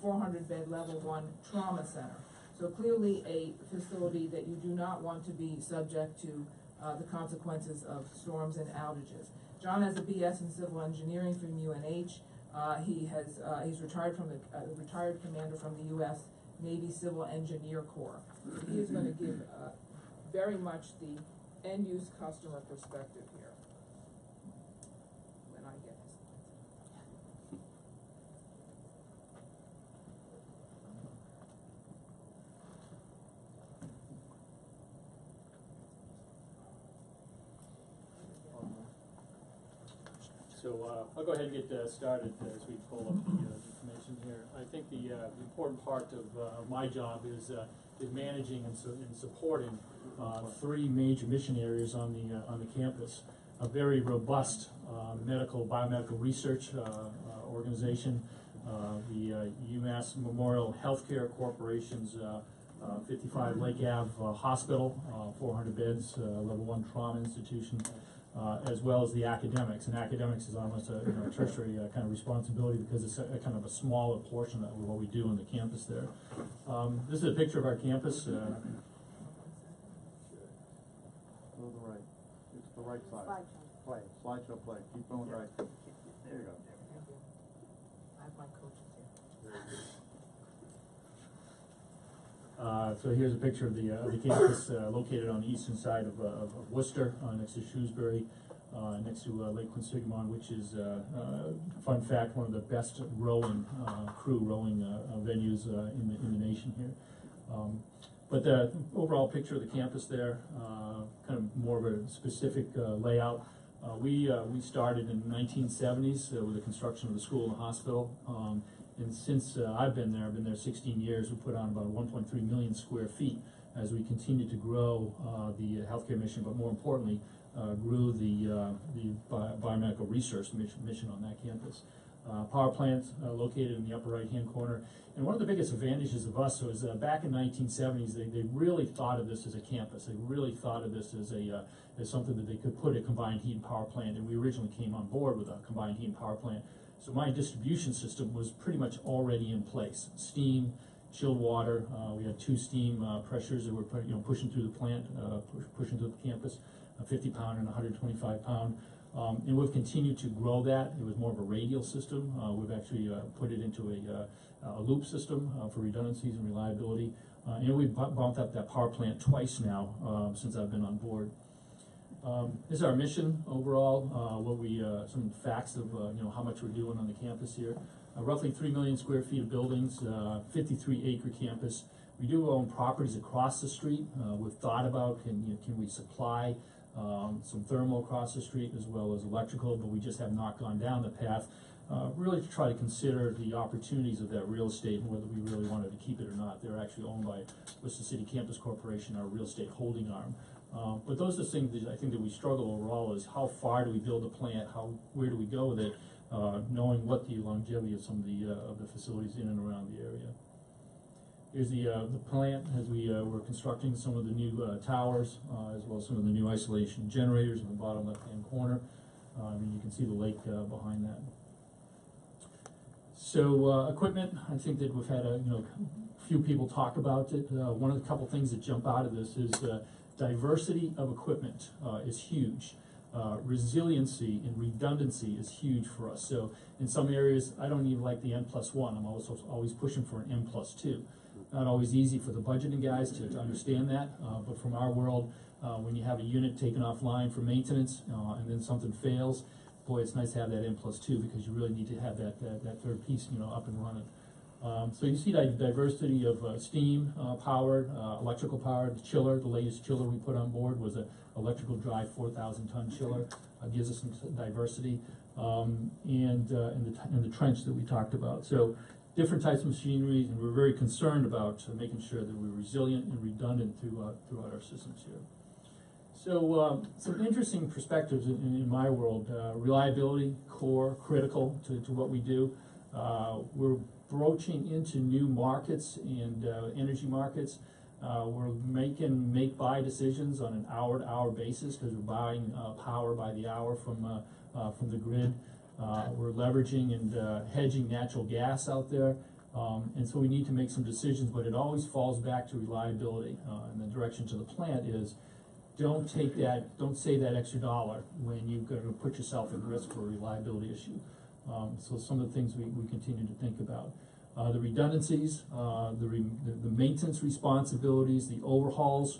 400-bed level 1 trauma center. So clearly a facility that you do not want to be subject to the consequences of storms and outages. John has a BS in civil engineering from UNH. He's retired from the retired commander from the U.S. Navy Civil Engineer Corps. So he is going to give very much the end-use customer perspective here. When I get his slides. So I'll go ahead and get started as we pull up the information here. I think the important part of my job is managing and supporting three major mission areas on the campus. A very robust biomedical research organization, the UMass Memorial Healthcare Corporation's 55 Lake Ave Hospital, 400 beds, level 1 trauma institution, as well as the academics. And academics is almost a tertiary kind of responsibility because it's a kind of a smaller portion of what we do on the campus there. This is a picture of our campus. Go to the right. It's the right side. Play. Slideshow play. Keep going right. There you go. I have my coaches here. So here's a picture of the campus located on the eastern side of Worcester, next to Shrewsbury, next to Lake Quinsigamon, which is, fun fact, one of the best crew rowing venues in the nation here. But the overall picture of the campus there, kind of more of a specific layout. We started in the 1970s with the construction of the school and the hospital. And since I've been there 16 years, we put on about 1.3 million square feet as we continue to grow the healthcare mission, but more importantly, grew the biomedical research mission on that campus. Power plant located in the upper right-hand corner. And one of the biggest advantages of us was back in the 1970s, they really thought of this as a campus. They really thought of this as something that they could put a combined heat and power plant. And we originally came on board with a combined heat and power plant. So my distribution system was pretty much already in place. Steam, chilled water. We had 2 steam pressures that were pushing through the plant, pushing through the campus, a 50-pound and a 125-pound. And we've continued to grow that. It was more of a radial system. We've actually put it into a loop system for redundancies and reliability. And we've bumped up that power plant twice now since I've been on board. This is our mission overall, what we, some facts of, how much we're doing on the campus here. Roughly 3 million square feet of buildings, 53-acre campus. We do own properties across the street. We've thought about, can we supply some thermal across the street as well as electrical, but we just have not gone down the path, really to try to consider the opportunities of that real estate and whether we really wanted to keep it or not. They're actually owned by Worcester City Campus Corporation, our real estate holding arm. But those are things that I think that we struggle overall is how far do we build a plant, where do we go with it, knowing what the longevity of some of the facilities in and around the area. Here's the plant as we're constructing some of the new towers, as well as some of the new isolation generators in the bottom left-hand corner. And you can see the lake behind that. So equipment, I think that we've had a few people talk about it. One of the couple things that jump out of this is diversity of equipment is huge. Resiliency and redundancy is huge for us. So in some areas, I don't even like the N+1. I'm always pushing for an N+2. Not always easy for the budgeting guys to understand that, but from our world, when you have a unit taken offline for maintenance and then something fails, boy, it's nice to have that N+2 because you really need to have that third piece, up and running. So you see that diversity of steam powered, electrical powered, the chiller. The latest chiller we put on board was a electrical drive 4,000-ton chiller. Gives us some diversity, and the trench that we talked about. So different types of machinery, and we're very concerned about making sure that we're resilient and redundant throughout our systems here. So some interesting perspectives in my world. Reliability, core, critical to what we do. We're broaching into new markets and energy markets. We're making make-buy decisions on an hour-to-hour basis because we're buying power by the hour from the grid. We're leveraging and hedging natural gas out there. And so we need to make some decisions, but it always falls back to reliability. And the direction to the plant is don't save that extra dollar when you're going to put yourself at risk for a reliability issue. So some of the things we continue to think about. The redundancies, the maintenance responsibilities, the overhauls,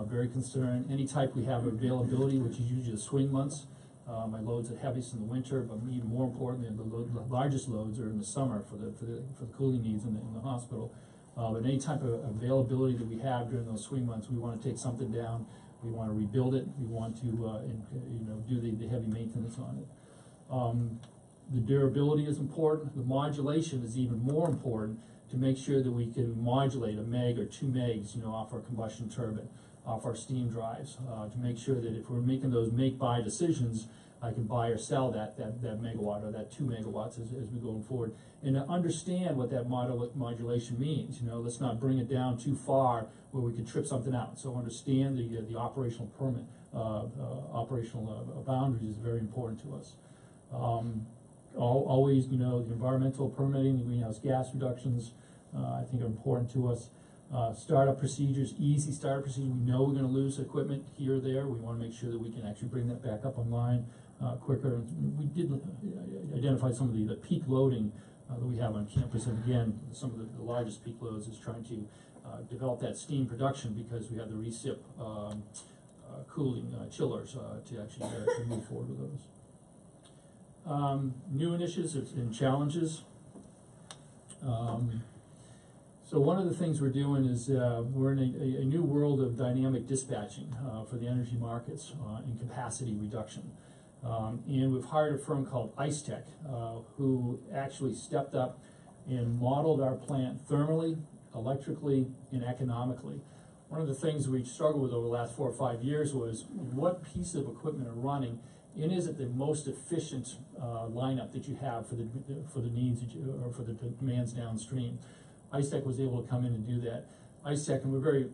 very concerned. Any type we have availability, which is usually the swing months. My loads are heaviest in the winter, but even more importantly, the largest loads are in the summer for the cooling needs in the hospital. But any type of availability that we have during those swing months, we want to take something down. We want to rebuild it. We want to do the heavy maintenance on it. The durability is important. The modulation is even more important to make sure that we can modulate a meg or 2 megs, off our combustion turbine, off our steam drives, to make sure that if we're making those make-buy decisions, I can buy or sell that megawatt or that 2 megawatts as we go forward. And to understand what that modulation means, let's not bring it down too far where we could trip something out. So understand the operational permit, operational boundaries is very important to us. Always, the environmental permitting, the greenhouse gas reductions, I think are important to us. Startup procedures, easy startup procedures. We know we're going to lose equipment here or there. We want to make sure that we can actually bring that back up online quicker. We did identify some of the peak loading that we have on campus, and again, some of the largest peak loads is trying to develop that steam production because we have the recip cooling chillers to actually move forward with those. New initiatives and challenges. So one of the things we're doing is we're in a new world of dynamic dispatching for the energy markets and capacity reduction. And we've hired a firm called NECEC who actually stepped up and modeled our plant thermally, electrically, and economically. One of the things we struggled with over the last 4 or 5 years was what piece of equipment are running, and is it the most efficient lineup that you have for the needs that or for the demands downstream. NECEC was able to come in and do that. NECEC, and we're very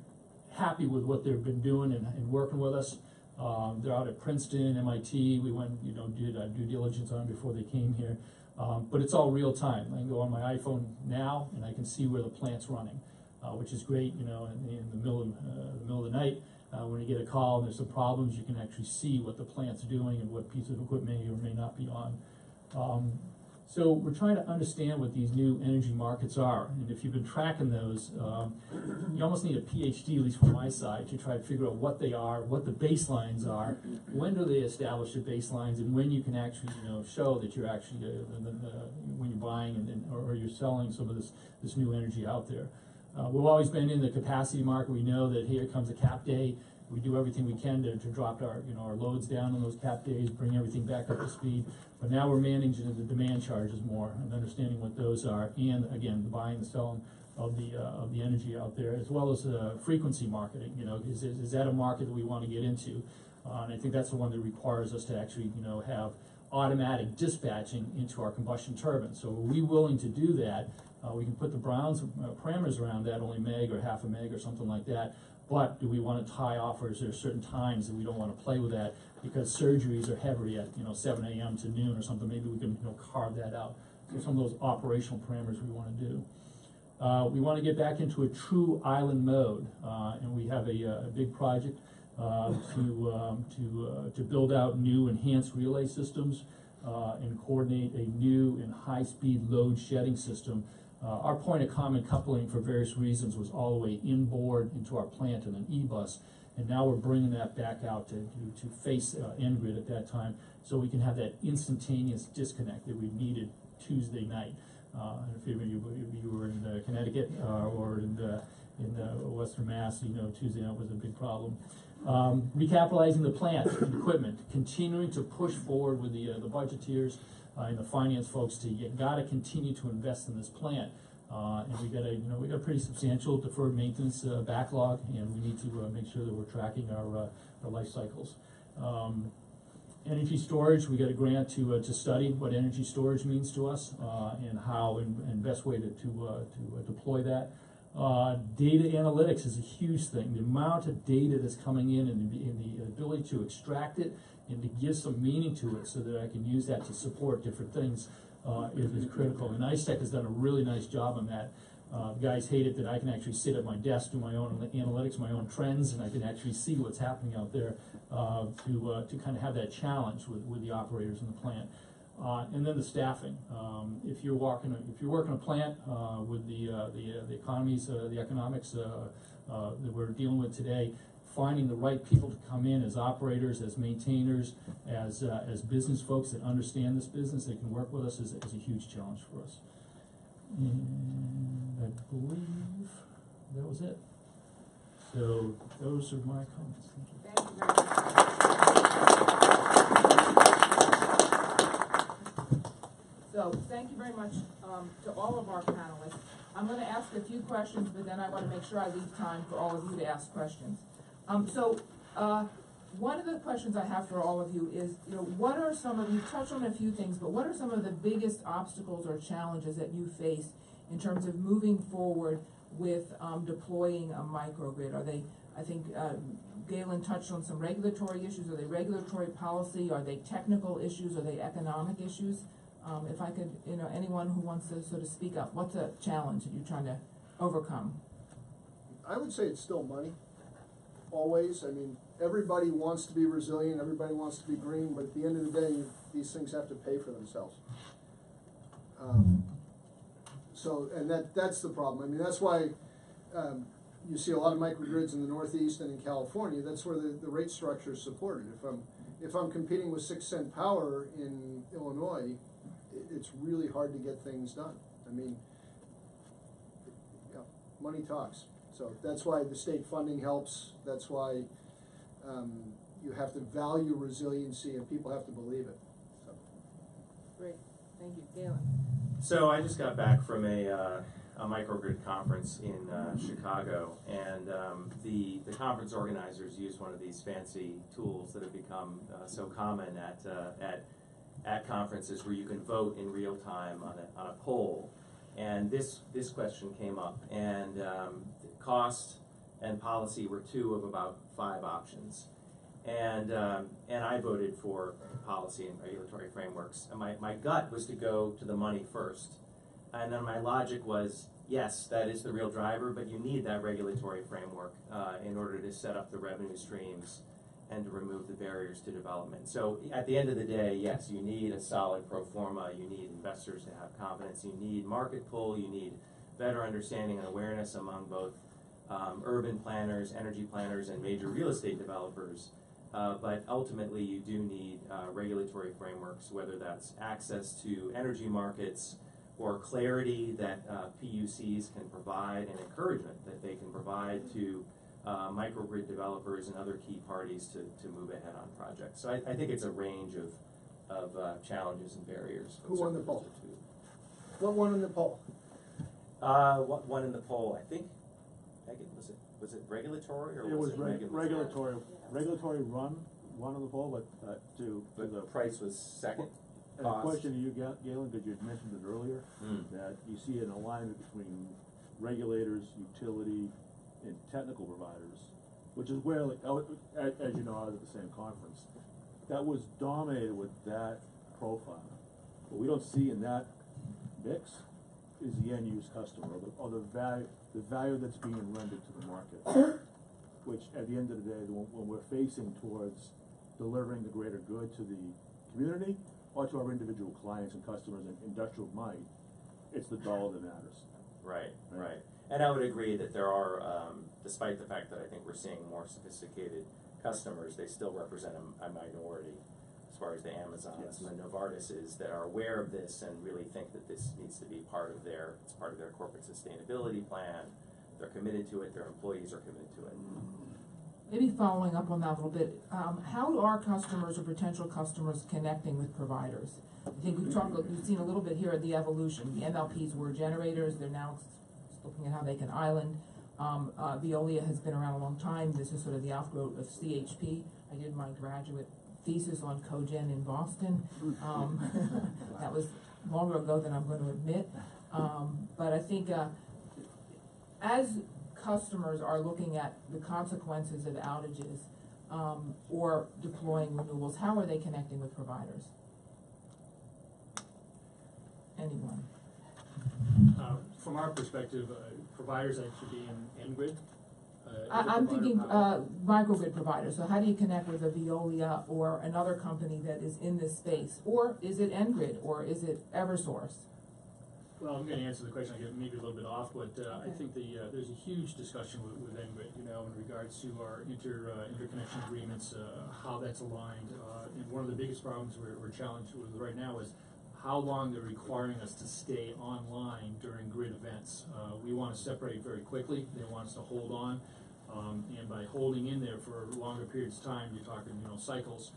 happy with what they've been doing and working with us. They're out at Princeton, MIT. We went, did due diligence on them before they came here. But it's all real time. I can go on my iPhone now and I can see where the plant's running, which is great. In the middle of the night, when you get a call and there's some problems, you can actually see what the plant's doing and what piece of equipment may or may not be on. So we're trying to understand what these new energy markets are, and if you've been tracking those, you almost need a PhD, at least from my side, to try to figure out what they are, what the baselines are, when do they establish the baselines, and when you can actually, show that you're actually, when you're buying or you're selling some of this new energy out there. We've always been in the capacity market. We know that here comes a cap day. We do everything we can to drop our loads down on those cap days, bring everything back up to speed. But now we're managing the demand charges more and understanding what those are, and again, the buying and selling of the energy out there, as well as frequency marketing. Is that a market that we want to get into? And I think that's the one that requires us to actually have automatic dispatching into our combustion turbines. So are we willing to do that? We can put the Brown's parameters around that, only meg or half a meg or something like that. But do we want to tie off, or is there certain times that we don't want to play with that because surgeries are heavy at 7 a.m. to noon or something? Maybe we can carve that out. So some of those operational parameters we want to do. We want to get back into a true island mode, and we have a big project to build out new enhanced relay systems and coordinate a new and high-speed load shedding system. Our point of common coupling, for various reasons, was all the way inboard into our plant in an E-bus, and now we're bringing that back out to face N-Grid at that time, so we can have that instantaneous disconnect that we needed Tuesday night. If you were in Connecticut or in Western Mass, Tuesday night was a big problem. Recapitalizing the plant and equipment, continuing to push forward with the budgeteers and the finance folks to gotta continue to invest in this plant, and we got a pretty substantial deferred maintenance backlog, and we need to make sure that we're tracking our life cycles. Energy storage, we got a grant to study what energy storage means to us and how and best way to deploy that. Data analytics is a huge thing. The amount of data that's coming in and the ability to extract it and to give some meaning to it so that I can use that to support different things is critical. And NECEC has done a really nice job on that. Guys hate it that I can actually sit at my desk, do my own analytics, my own trends, and I can actually see what's happening out there to kind of have that challenge with the operators in the plant. And then the staffing. If you're working a plant with the economies, the economics that we're dealing with today, finding the right people to come in as operators, as maintainers, as business folks that understand this business, that can work with us, is a huge challenge for us. And I believe that was it. So those are my comments. Thank you. Thank you very much. So thank you very much to all of our panelists. I'm going to ask a few questions, but then I want to make sure I leave time for all of you to ask questions. One of the questions I have for all of you is, what are some of, you've touched on a few things, but what are some of the biggest obstacles or challenges that you face in terms of moving forward with deploying a microgrid? Are they, I think Galen touched on some regulatory issues. Are they regulatory policy? Are they technical issues? Are they economic issues? If I could, anyone who wants to sort of speak up, what's a challenge that you're trying to overcome? I would say it's still money, always. I mean, everybody wants to be resilient, everybody wants to be green, but at the end of the day, these things have to pay for themselves. And that's the problem. I mean, that's why you see a lot of microgrids in the Northeast and in California. That's where the rate structure is supported. If I'm competing with 6-cent power in Illinois, it's really hard to get things done. I mean, money talks. So that's why the state funding helps. That's why you have to value resiliency, and people have to believe it. So. Great, thank you. Galen. So I just got back from a microgrid conference in Chicago, and the conference organizers used one of these fancy tools that have become so common at conferences, where you can vote in real time on a poll. And this question came up, and cost and policy were two of about 5 options. And I voted for policy and regulatory frameworks. And my gut was to go to the money first. And then my logic was, yes, that is the real driver, but you need that regulatory framework in order to set up the revenue streams and to remove the barriers to development. So at the end of the day, yes, you need a solid pro forma, you need investors to have confidence, you need market pull, you need better understanding and awareness among both urban planners, energy planners, and major real estate developers. But ultimately, you do need regulatory frameworks, whether that's access to energy markets or clarity that PUCs can provide and encouragement that they can provide to microgrid developers and other key parties to move ahead on projects. So I think it's a range of challenges and barriers. Who won the poll? What won in the poll? What one in the poll? I think. Megan, was it regulatory or It was regulatory? regulatory run on the poll, but to But the the price was second. And a Cost. question to you, Galen, because you had mentioned it earlier, that you see an alignment between regulators, utility, and technical providers, which is where, like, as you know, I was at the same conference, that was dominated with that profile. What we don't see in that mix is the end-use customer, or the value that's being rendered to the market, which at the end of the day, when we're facing towards delivering the greater good to the community, or to our individual clients and customers and industrial might, it's the dollar that matters. Right. And I would agree that there are, despite the fact that I think we're seeing more sophisticated customers, they still represent a minority as far as the Amazons Yes. and the Novartises that are aware of this and really think that this needs to be part of their corporate sustainability plan. They're committed to it, their employees are committed to it. Maybe following up on that a little bit, how are customers or potential customers connecting with providers? I think we've seen a little bit here at the evolution. The MLPs were generators, they're now looking at how they can island. Veolia has been around a long time. This is sort of the outgrowth of CHP. I did my graduate thesis on cogen in Boston. That was longer ago than I'm going to admit. But I think as customers are looking at the consequences of outages or deploying renewables, how are they connecting with providers? Anyone? From our perspective, providers actually being NGrid. I'm thinking microgrid providers. So how do you connect with a Veolia or another company that is in this space? Or is it NGrid or is it Eversource? Well, I'm going to answer the question. I get maybe a little bit off, but I think there's a huge discussion with NGrid, in regards to our interconnection agreements, how that's aligned. And one of the biggest problems we're challenged with right now is how long they're requiring us to stay online during grid events. We want to separate very quickly. They want us to hold on. And by holding in there for longer periods of time, you're talking, cycles,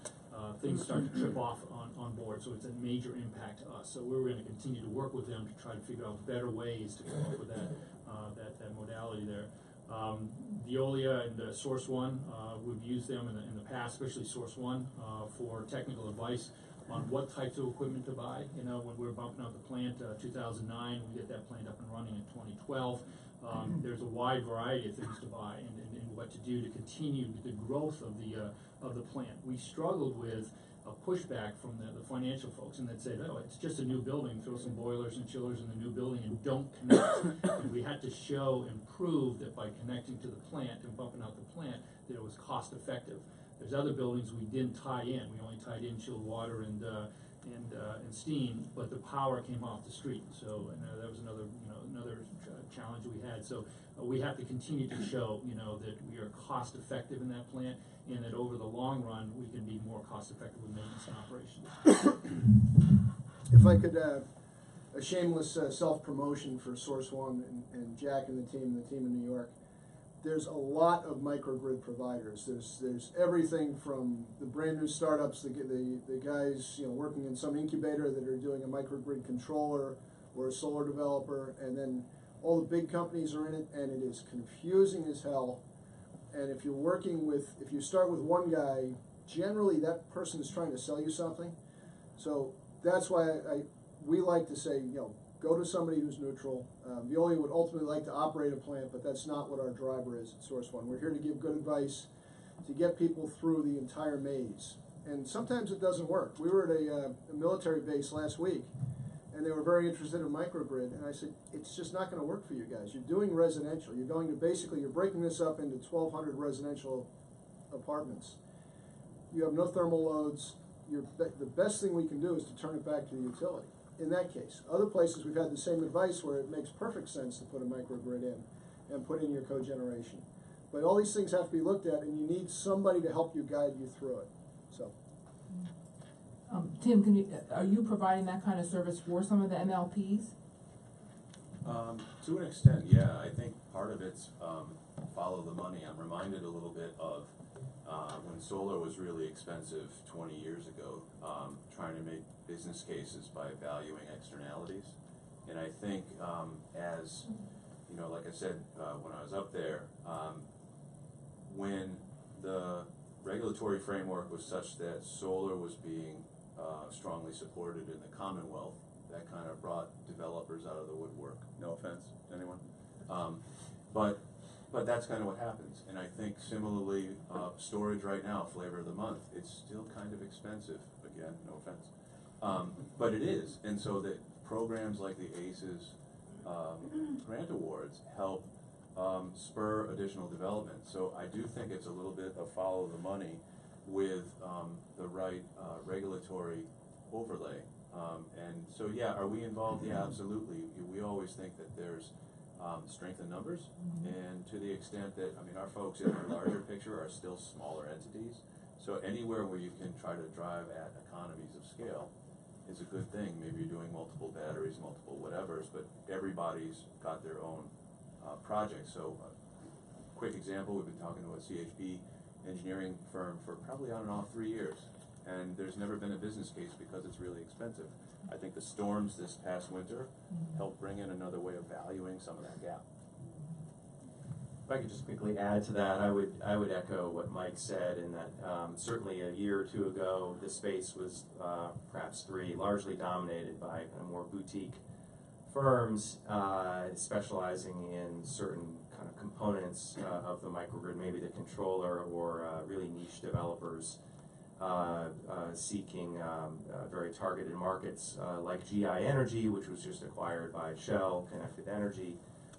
things start to trip off on board, so it's a major impact to us. So we're going to continue to work with them to try to figure out better ways to come up with that modality there. Veolia and Source One, we've used them in the past, especially Source One, for technical advice on what types of equipment to buy. When we were bumping out the plant, 2009, we get that plant up and running in 2012. There's a wide variety of things to buy and what to do to continue the growth of the plant. We struggled with a pushback from the financial folks, and they'd say, "Oh, it's just a new building. Throw some boilers and chillers in the new building and don't connect." And we had to show and prove that by connecting to the plant and bumping out the plant, that it was cost effective. There's other buildings we didn't tie in. We only tied in chilled water and steam, but the power came off the street. So that was another challenge we had. So we have to continue to show that we are cost effective in that plant, and that over the long run we can be more cost effective with maintenance and operations. If I could, a shameless self-promotion for Source One and Jack and the team in New York. There's a lot of microgrid providers. There's everything from the brand new startups, the guys working in some incubator that are doing a microgrid controller or a solar developer, and then all the big companies are in it, and it is confusing as hell. And if you start with one guy, generally that person is trying to sell you something. So that's why we like to say, go to somebody who's neutral. Veolia would ultimately like to operate a plant, but that's not what our driver is at Source One. We're here to give good advice, to get people through the entire maze. And sometimes it doesn't work. We were at a military base last week, and they were very interested in microgrid, and I said, it's just not going to work for you guys. You're doing residential. You're breaking this up into 1,200 residential apartments. you have no thermal loads, the best thing we can do is to turn it back to the utility, in that case. Other places, we've had the same advice where it makes perfect sense to put a microgrid in and put in your cogeneration. But all these things have to be looked at, and you need somebody to help you guide you through it, so. Tim, are you providing that kind of service for some of the MLPs? To an extent, yeah. I think part of it's follow the money. I'm reminded a little bit of when solar was really expensive 20 years ago, trying to make business cases by valuing externalities. And I think as, you know, like I said when I was up there, when the regulatory framework was such that solar was being strongly supported in the Commonwealth, that kind of brought developers out of the woodwork. No offense to anyone. But that's kind of what happens. And I think similarly, storage right now, flavor of the month, it's still kind of expensive. Again, no offense. But it is. And so that programs like the ACES grant awards help spur additional development. So I do think it's a little bit of follow the money with the right regulatory overlay. And so, yeah, are we involved? Yeah, absolutely. We always think that there's strength in numbers, and to the extent that, I mean, our folks in the larger picture are still smaller entities, so anywhere where you can try to drive at economies of scale is a good thing. Maybe you're doing multiple batteries, multiple whatevers, but everybody's got their own project. So, quick example, we've been talking to a CHP engineering firm for probably on and off 3 years, and there's never been a business case because it's really expensive. I think the storms this past winter helped bring in another way of valuing some of that gap. If I could just quickly add to that, I would echo what Mike said in that certainly a year or two ago, the space was perhaps largely dominated by kind of more boutique firms specializing in certain kind of components of the microgrid, maybe the controller or really niche developers seeking very targeted markets like GI Energy, which was just acquired by Shell, Connected Energy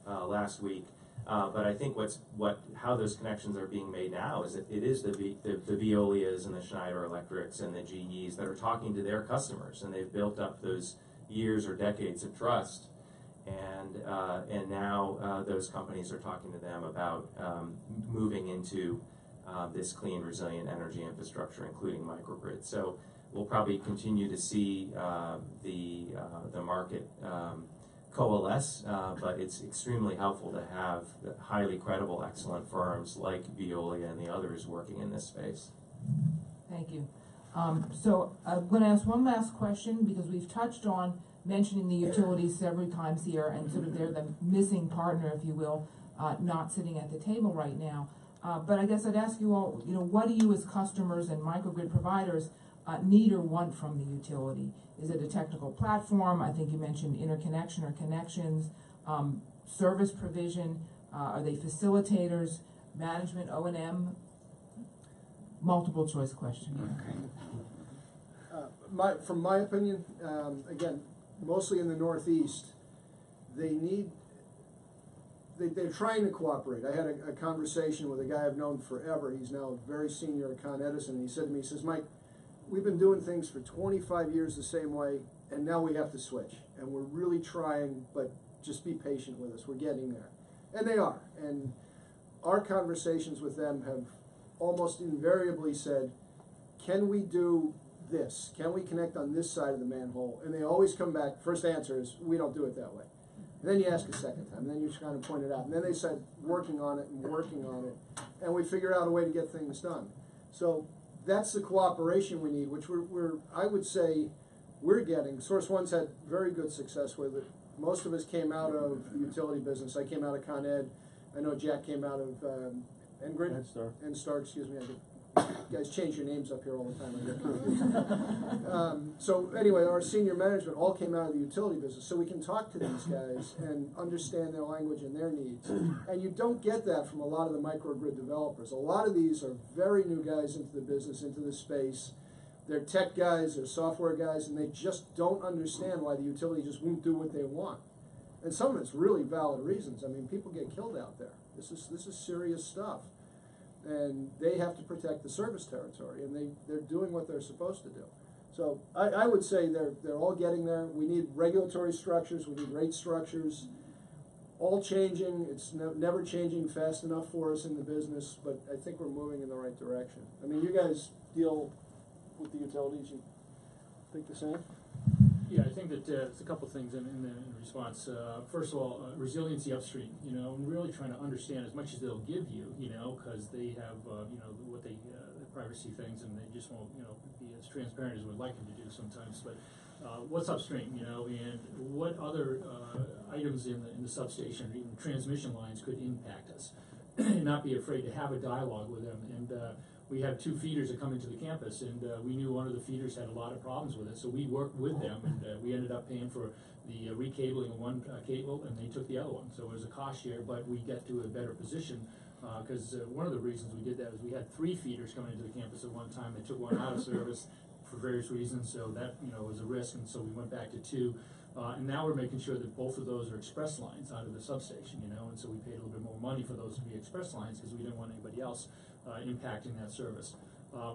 last week. But I think how those connections are being made now is that it is the Veolias and the Schneider Electrics and the GEs that are talking to their customers, and they've built up those years or decades of trust, and now those companies are talking to them about moving into this clean, resilient energy infrastructure, including microgrids. So we'll probably continue to see the market coalesce, but it's extremely helpful to have highly credible, excellent firms like Veolia and the others working in this space. Thank you. So I'm going to ask one last question, because we've touched on mentioning the utilities several times here, and sort of they're the missing partner, if you will, not sitting at the table right now. But I guess I'd ask you all, what do you as customers and microgrid providers need or want from the utility? Is it a technical platform? I think you mentioned interconnection or connections, service provision. Are they facilitators, management, O&M? Multiple choice question. From my opinion, again, mostly in the Northeast, they're trying to cooperate. I had a conversation with a guy I've known forever. He's now very senior at Con Edison. He said to me, he says, Mike, we've been doing things for 25 years the same way, and now we have to switch. And we're really trying, but just be patient with us. We're getting there. And they are. And our conversations with them have almost invariably said, can we do this? Can we connect on this side of the manhole? And they always come back, first answer is, we don't do it that way. And then you ask a second time, and then you just kind of point it out. And then they said, working on it, and we figure out a way to get things done. So that's the cooperation we need, which I would say we're getting. Source One's had very good success with it. Most of us came out of the utility business. I came out of Con Ed. I know Jack came out of NGrid? NSTAR, excuse me. You guys change your names up here all the time. So anyway, our senior management all came out of the utility business, so we can talk to these guys and understand their language and their needs. And you don't get that from a lot of the microgrid developers. A lot of these are very new guys into the business, into the space. They're tech guys, they're software guys, and they just don't understand why the utility just won't do what they want. And some of it's really valid reasons. I mean, people get killed out there. This is serious stuff. and they have to protect the service territory, and they're doing what they're supposed to do. So I would say they're all getting there. We need regulatory structures, we need rate structures, all changing. It's never changing fast enough for us in the business, but I think we're moving in the right direction. I mean, you guys deal with the utilities, you think the same? Yeah, I think that there's a couple things in response. First of all, resiliency upstream, and really trying to understand as much as they'll give you, because they have, what they, privacy things, and they just won't, be as transparent as we'd like them to do sometimes. But what's upstream, and what other items in the substation or even transmission lines could impact us, and not be afraid to have a dialogue with them. And we have 2 feeders that come into the campus, and we knew one of the feeders had a lot of problems with it, so we worked with them, and we ended up paying for the recabling of one cable, and they took the other one. So it was a cost share, but we got to a better position, because one of the reasons we did that is we had 3 feeders coming into the campus at one time. They took one out of service for various reasons, so that was a risk, and so we went back to 2. And now we're making sure that both of those are express lines out of the substation, and so we paid a little bit more money for those to be express lines because we didn't want anybody else impacting that service.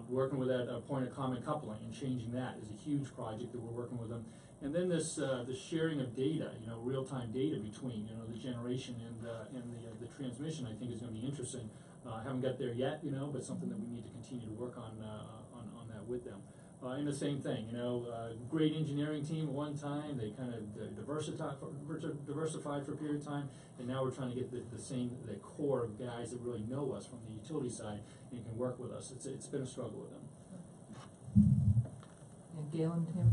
Working with that point of common coupling and changing that is a huge project that we're working with them. And then this the sharing of data, real-time data between the generation and the transmission, I think is going to be interesting. Haven't got there yet, but something that we need to continue to work on that with them. And the same thing, great engineering team at one time. They kind of diversified for a period of time, and now we're trying to get the core of guys that really know us from the utility side and can work with us. It's been a struggle with them. And Galen, Tim?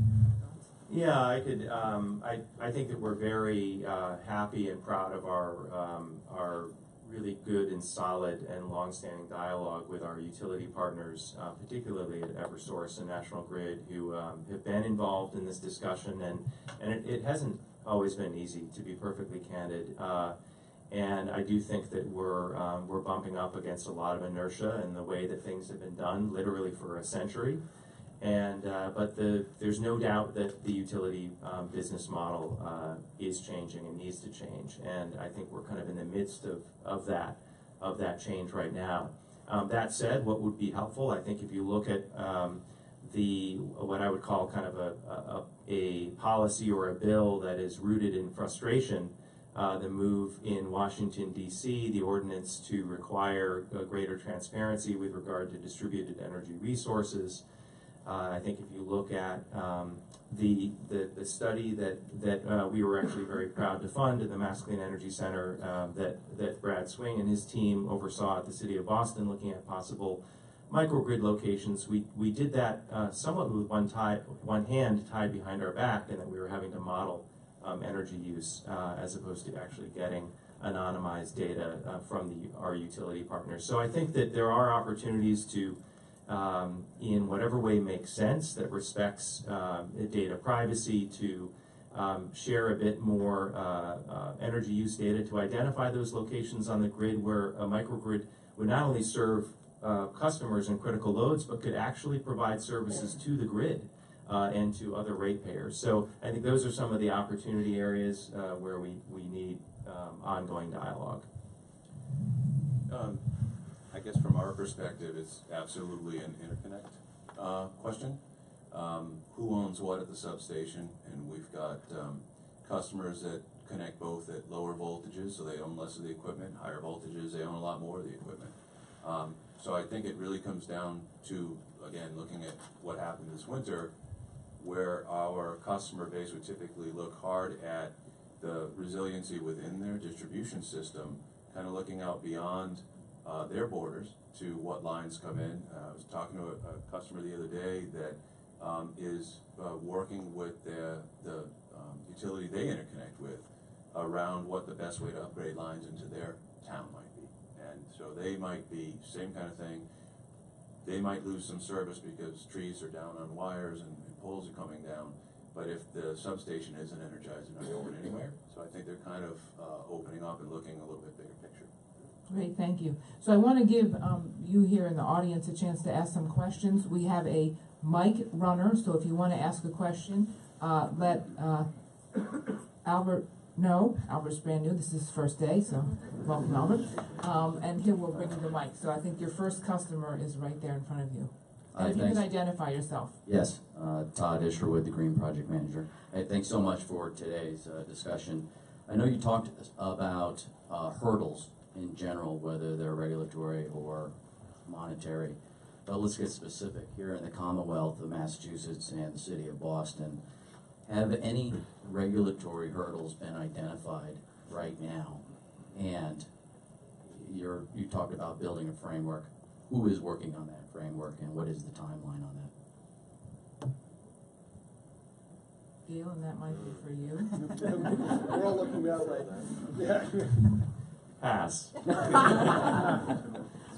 Yeah, I could. I think that we're very happy and proud of our really good and solid and long-standing dialogue with our utility partners, particularly at Eversource and National Grid, who have been involved in this discussion, and it hasn't always been easy, to be perfectly candid. And I do think that we're bumping up against a lot of inertia in the way that things have been done, literally for a century. And but there's no doubt that the utility business model is changing and needs to change, and I think we're kind of in the midst of that change right now. That said, what would be helpful, I think, if you look at what I would call kind of a policy or a bill that is rooted in frustration, the move in Washington, D.C., the ordinance to require greater transparency with regard to distributed energy resources. I think if you look at the study that we were actually very proud to fund at the Mass Clean Energy Center that Brad Swing and his team oversaw at the City of Boston, looking at possible microgrid locations, we did that somewhat with one hand tied behind our back, and that we were having to model energy use as opposed to actually getting anonymized data from our utility partners. So I think that there are opportunities to in whatever way makes sense that respects data privacy, to share a bit more energy use data, to identify those locations on the grid where a microgrid would not only serve customers and critical loads, but could actually provide services to the grid and to other ratepayers. So I think those are some of the opportunity areas where we need ongoing dialogue. I guess from our perspective, it's absolutely an interconnect question. Who owns what at the substation? And we've got customers that connect both at lower voltages, so they own less of the equipment. Higher voltages, they own a lot more of the equipment. So I think it really comes down to, again, looking at what happened this winter, where our customer base would typically look hard at the resiliency within their distribution system, kind of looking out beyond their borders to what lines come in. I was talking to a customer the other day that is working with the utility they interconnect with around what the best way to upgrade lines into their town might be. And so they might be, same kind of thing, they might lose some service because trees are down on wires and poles are coming down, but if the substation isn't energized, they're not going anywhere. So I think they're kind of opening up and looking a little bit bigger picture. Great, thank you. So I want to give you here in the audience a chance to ask some questions. We have a mic runner, so if you want to ask a question, let Albert No, Albert's brand new. This is his first day, so welcome, Albert. And he will bring you the mic. So I think your first customer is right there in front of you. And if you can identify yourself. Yes, Todd Isherwood, the Green Project Manager. Hey, thanks so much for today's discussion. I know you talked about hurdles in general, whether they're regulatory or monetary, but let's get specific. Here in the Commonwealth of Massachusetts and the city of Boston, have any regulatory hurdles been identified right now? And you talked about building a framework. Who is working on that framework, and what is the timeline on that? Gail, and that might be for you. We're all looking that way. Yeah. Pass.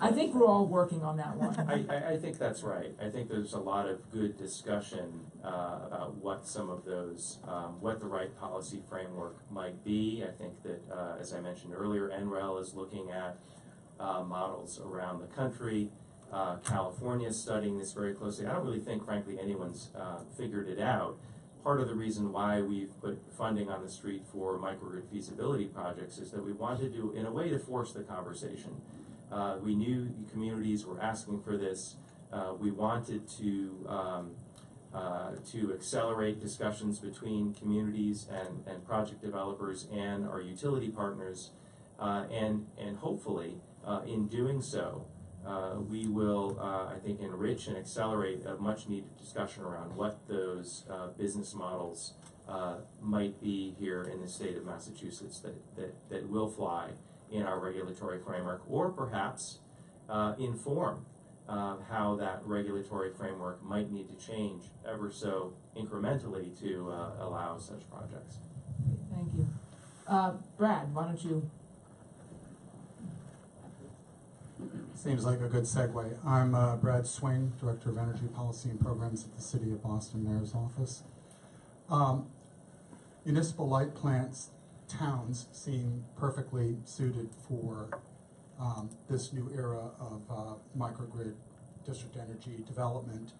I think we're all working on that one. I think that's right. I think there's a lot of good discussion about what some of those, what the right policy framework might be. I think that, as I mentioned earlier, NREL is looking at models around the country. California is studying this very closely. I don't really think, frankly, anyone's figured it out. Part of the reason why we've put funding on the street for microgrid feasibility projects is that we wanted to, in a way, to force the conversation. We knew the communities were asking for this. We wanted to accelerate discussions between communities and project developers and our utility partners, and hopefully, in doing so, we will, I think, enrich and accelerate a much-needed discussion around what those business models might be here in the state of Massachusetts that will fly in our regulatory framework, or perhaps inform how that regulatory framework might need to change ever so incrementally to allow such projects. Thank you. Brad, why don't you? Seems like a good segue. I'm Brad Swain, Director of Energy Policy and Programs at the City of Boston Mayor's Office. Municipal light plants, towns seem perfectly suited for this new era of microgrid district energy development,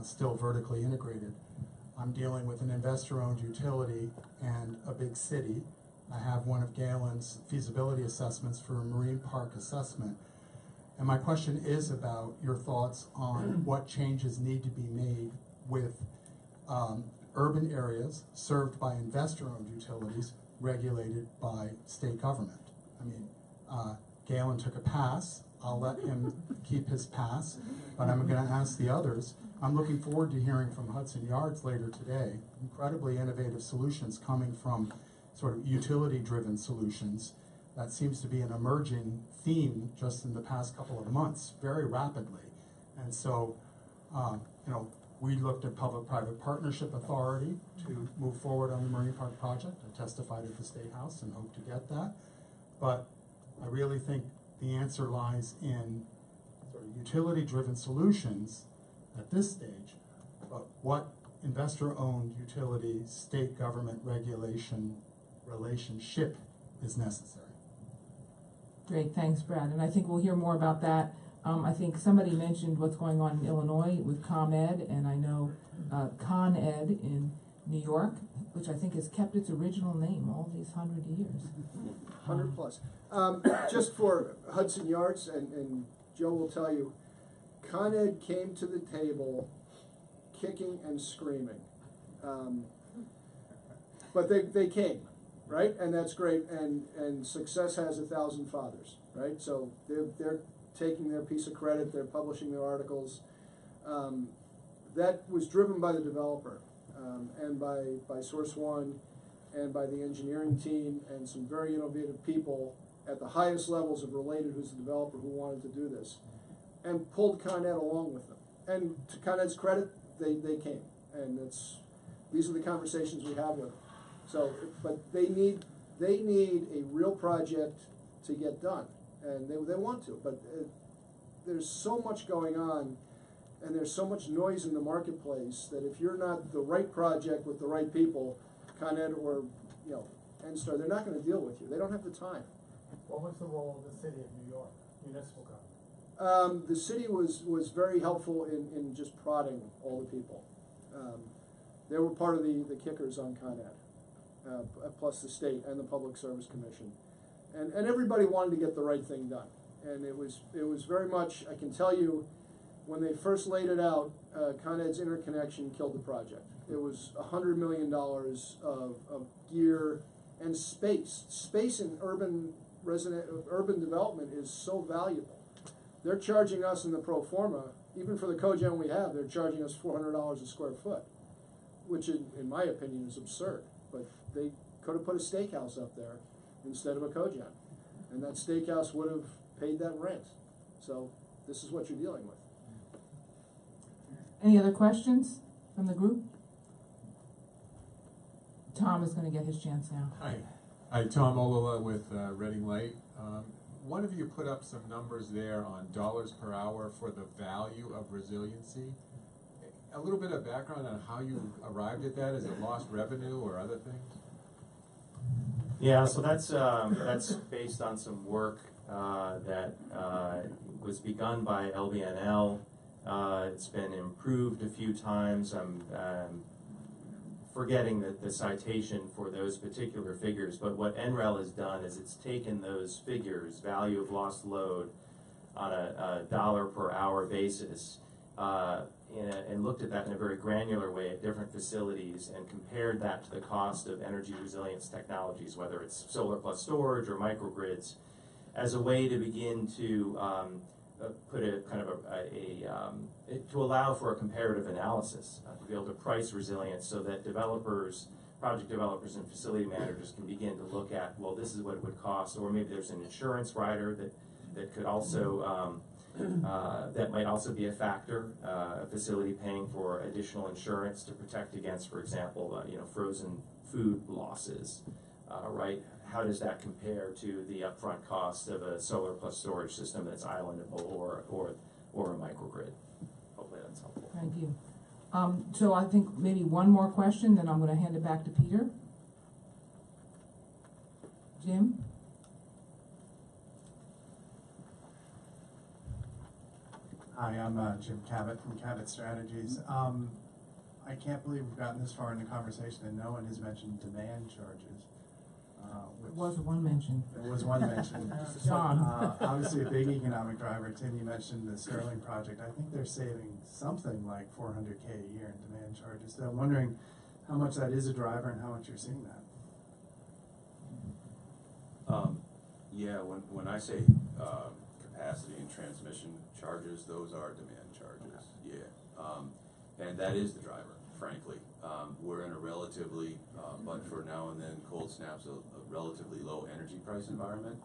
still vertically integrated. I'm dealing with an investor-owned utility and a big city. I have one of Galen's feasibility assessments for a marine park assessment. And my question is about your thoughts on what changes need to be made with urban areas served by investor-owned utilities regulated by state government. I mean, Galen took a pass. I'll let him keep his pass, but I'm going to ask the others. I'm looking forward to hearing from Hudson Yards later today. Incredibly innovative solutions coming from sort of utility-driven solutions. That seems to be an emerging theme just in the past couple of months, very rapidly. And so, you know, we looked at public-private partnership authority to move forward on the Marine Park project. I testified at the State House and hope to get that. But I really think the answer lies in sort of utility-driven solutions at this stage. But what investor-owned utility, state government regulation relationship is necessary. Great, thanks, Brad. And I think we'll hear more about that. I think somebody mentioned what's going on in Illinois with ComEd, and I know ConEd in New York, which I think has kept its original name all these 100 years. 100 plus. Just for Hudson Yards, and Joe will tell you, ConEd came to the table kicking and screaming. But they came, right? And that's great, and success has 1,000 fathers, right? So they're taking their piece of credit, they're publishing their articles. That was driven by the developer, and by Source One, and by the engineering team, and some very innovative people at the highest levels of Related, who's the developer who wanted to do this, and pulled ConEd along with them. And to ConEd's credit, they came, and these are the conversations we have with them. So, but they need a real project to get done, and they want to, but there's so much going on, and there's so much noise in the marketplace that if you're not the right project with the right people, ConEd or NSTAR, they're not going to deal with you. They don't have the time. What was the role of the city of New York, municipal government? The city was very helpful in just prodding all the people. They were part of the kickers on ConEd. plus the state and the Public Service Commission. And everybody wanted to get the right thing done. And it was very much, I can tell you, when they first laid it out, Con Ed's interconnection killed the project. It was $100 million of gear and space. Space in urban development is so valuable. They're charging us in the pro forma, even for the cogen we have, they're charging us $400 a square foot, which in my opinion is absurd. But they could have put a steakhouse up there instead of a cogen, and that steakhouse would have paid that rent. So this is what you're dealing with. Any other questions from the group? Tom is gonna get his chance now. Hi, Tom Olola with Reading Light. One of you put up some numbers there on dollars per hour for the value of resiliency. A little bit of background on how you arrived at that. Is it lost revenue or other things? Yeah, so that's based on some work that was begun by LBNL. It's been improved a few times. I'm forgetting the citation for those particular figures, but what NREL has done is it's taken those figures, value of lost load, on a dollar per hour basis, and looked at that in a very granular way at different facilities and compared that to the cost of energy resilience technologies, whether it's solar plus storage or microgrids, as a way to begin to put a kind of to allow for a comparative analysis, to be able to price resilience so that developers, project developers and facility managers can begin to look at, well, this is what it would cost, or maybe there's an insurance rider that could also, that might also be a factor, a facility paying for additional insurance to protect against, for example, frozen food losses, right? How does that compare to the upfront cost of a solar plus storage system that's islandable or a microgrid? Hopefully that's helpful. Thank you. So I think maybe one more question, then I'm gonna hand it back to Peter. Jim? Hi, I'm Jim Cabot from Cabot Strategies. I can't believe we've gotten this far in the conversation and no one has mentioned demand charges. There was one mention. There was one mention. John. Obviously a big economic driver. Tim, you mentioned the Sterling project. I think they're saving something like $400K a year in demand charges. So I'm wondering how much that is a driver and how much you're seeing that. Yeah, when I say capacity and transmission charges, those are demand charges. Yeah, and that is the driver, frankly. We're in a relatively, but for now and then cold snaps, a relatively low energy price environment.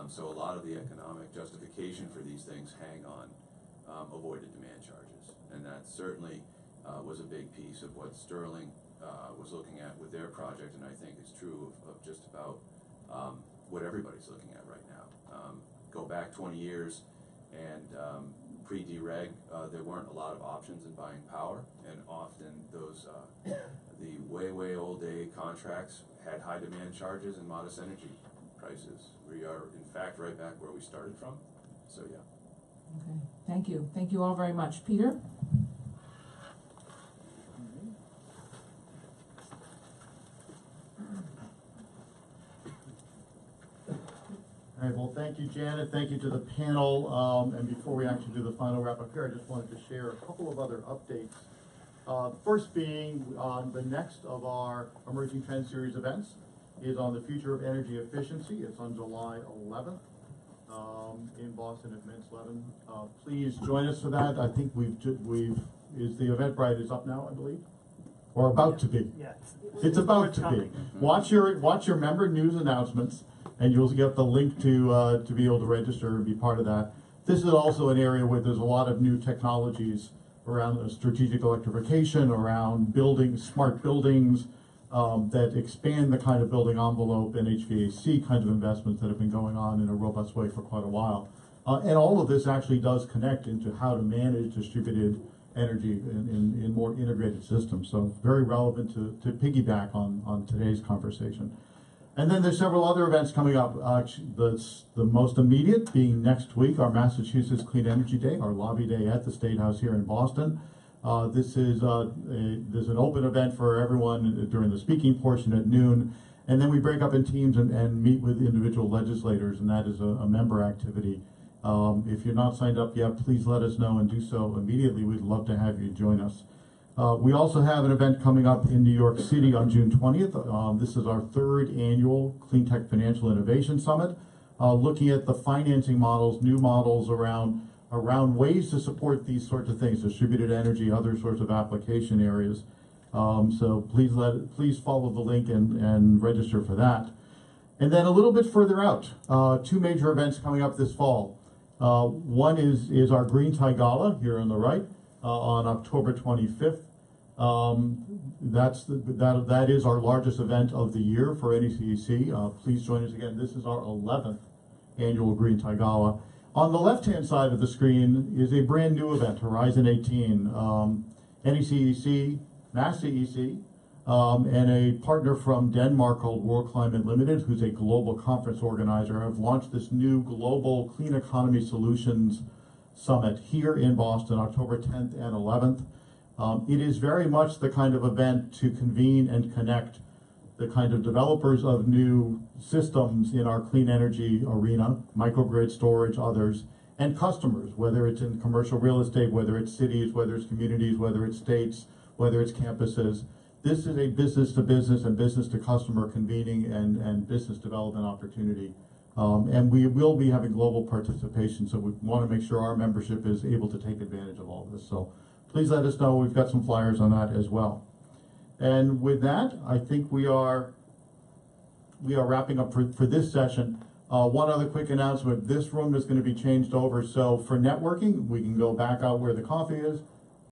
So a lot of the economic justification for these things hang on avoided demand charges. And that certainly was a big piece of what Sterling was looking at with their project, and I think is true of just about what everybody's looking at right now. Go back 20 years and pre-dereg, there weren't a lot of options in buying power, and often those, the way old day contracts had high demand charges and modest energy prices. We are in fact right back where we started from, so yeah. Okay, thank you. Thank you all very much. Peter? All right, well, thank you, Janet. Thank you to the panel. And before we actually do the final wrap up here, I just wanted to share a couple of other updates. First being the next of our Emerging Trend Series events is on the future of energy efficiency. It's on July 11th in Boston at Mintz 11. Please join us for that. I think is the Eventbrite is up now, I believe, or about to be. Yeah, it's about to be. Watch your member news announcements, and you'll get the link to be able to register and be part of that. This is also an area where there's a lot of new technologies around strategic electrification, around smart buildings that expand the kind of building envelope and HVAC kinds of investments that have been going on in a robust way for quite a while. And all of this actually does connect into how to manage distributed energy in more integrated systems. So very relevant to piggyback on today's conversation. And then there's several other events coming up. The most immediate being next week, our Massachusetts Clean Energy Day, our lobby day at the State House here in Boston. This is there's an open event for everyone during the speaking portion at noon, and then we break up in teams and meet with individual legislators, and that is a member activity. If you're not signed up yet, please let us know and do so immediately. We'd love to have you join us. We also have an event coming up in New York City on June 20th. This is our 3rd annual Clean Tech Financial Innovation Summit, looking at the financing models, new models around ways to support these sorts of things, distributed energy, other sorts of application areas. So please follow the link and register for that. And then a little bit further out, 2 major events coming up this fall. One is our Green Tie Gala here on the right on October 25th. That is our largest event of the year for NECEC. Please join us again. This is our 11th annual Green Tie Gala. On the left-hand side of the screen is a brand new event, Horizon 18. NECEC, MassCEC, and a partner from Denmark called World Climate Limited, who's a global conference organizer, have launched this new global clean economy solutions summit here in Boston, October 10th and 11th. It is very much the kind of event to convene and connect the kind of developers of new systems in our clean energy arena, microgrid storage, others, and customers, whether it's in commercial real estate, whether it's cities, whether it's communities, whether it's states, whether it's campuses. This is a business to business and business to customer convening and business development opportunity. And we will be having global participation, so we want to make sure our membership is able to take advantage of all of this. So please let us know. We've got some flyers on that as well. And with that, I think we are wrapping up for this session. One other quick announcement. This room is going to be changed over, so for networking, we can go back out where the coffee is.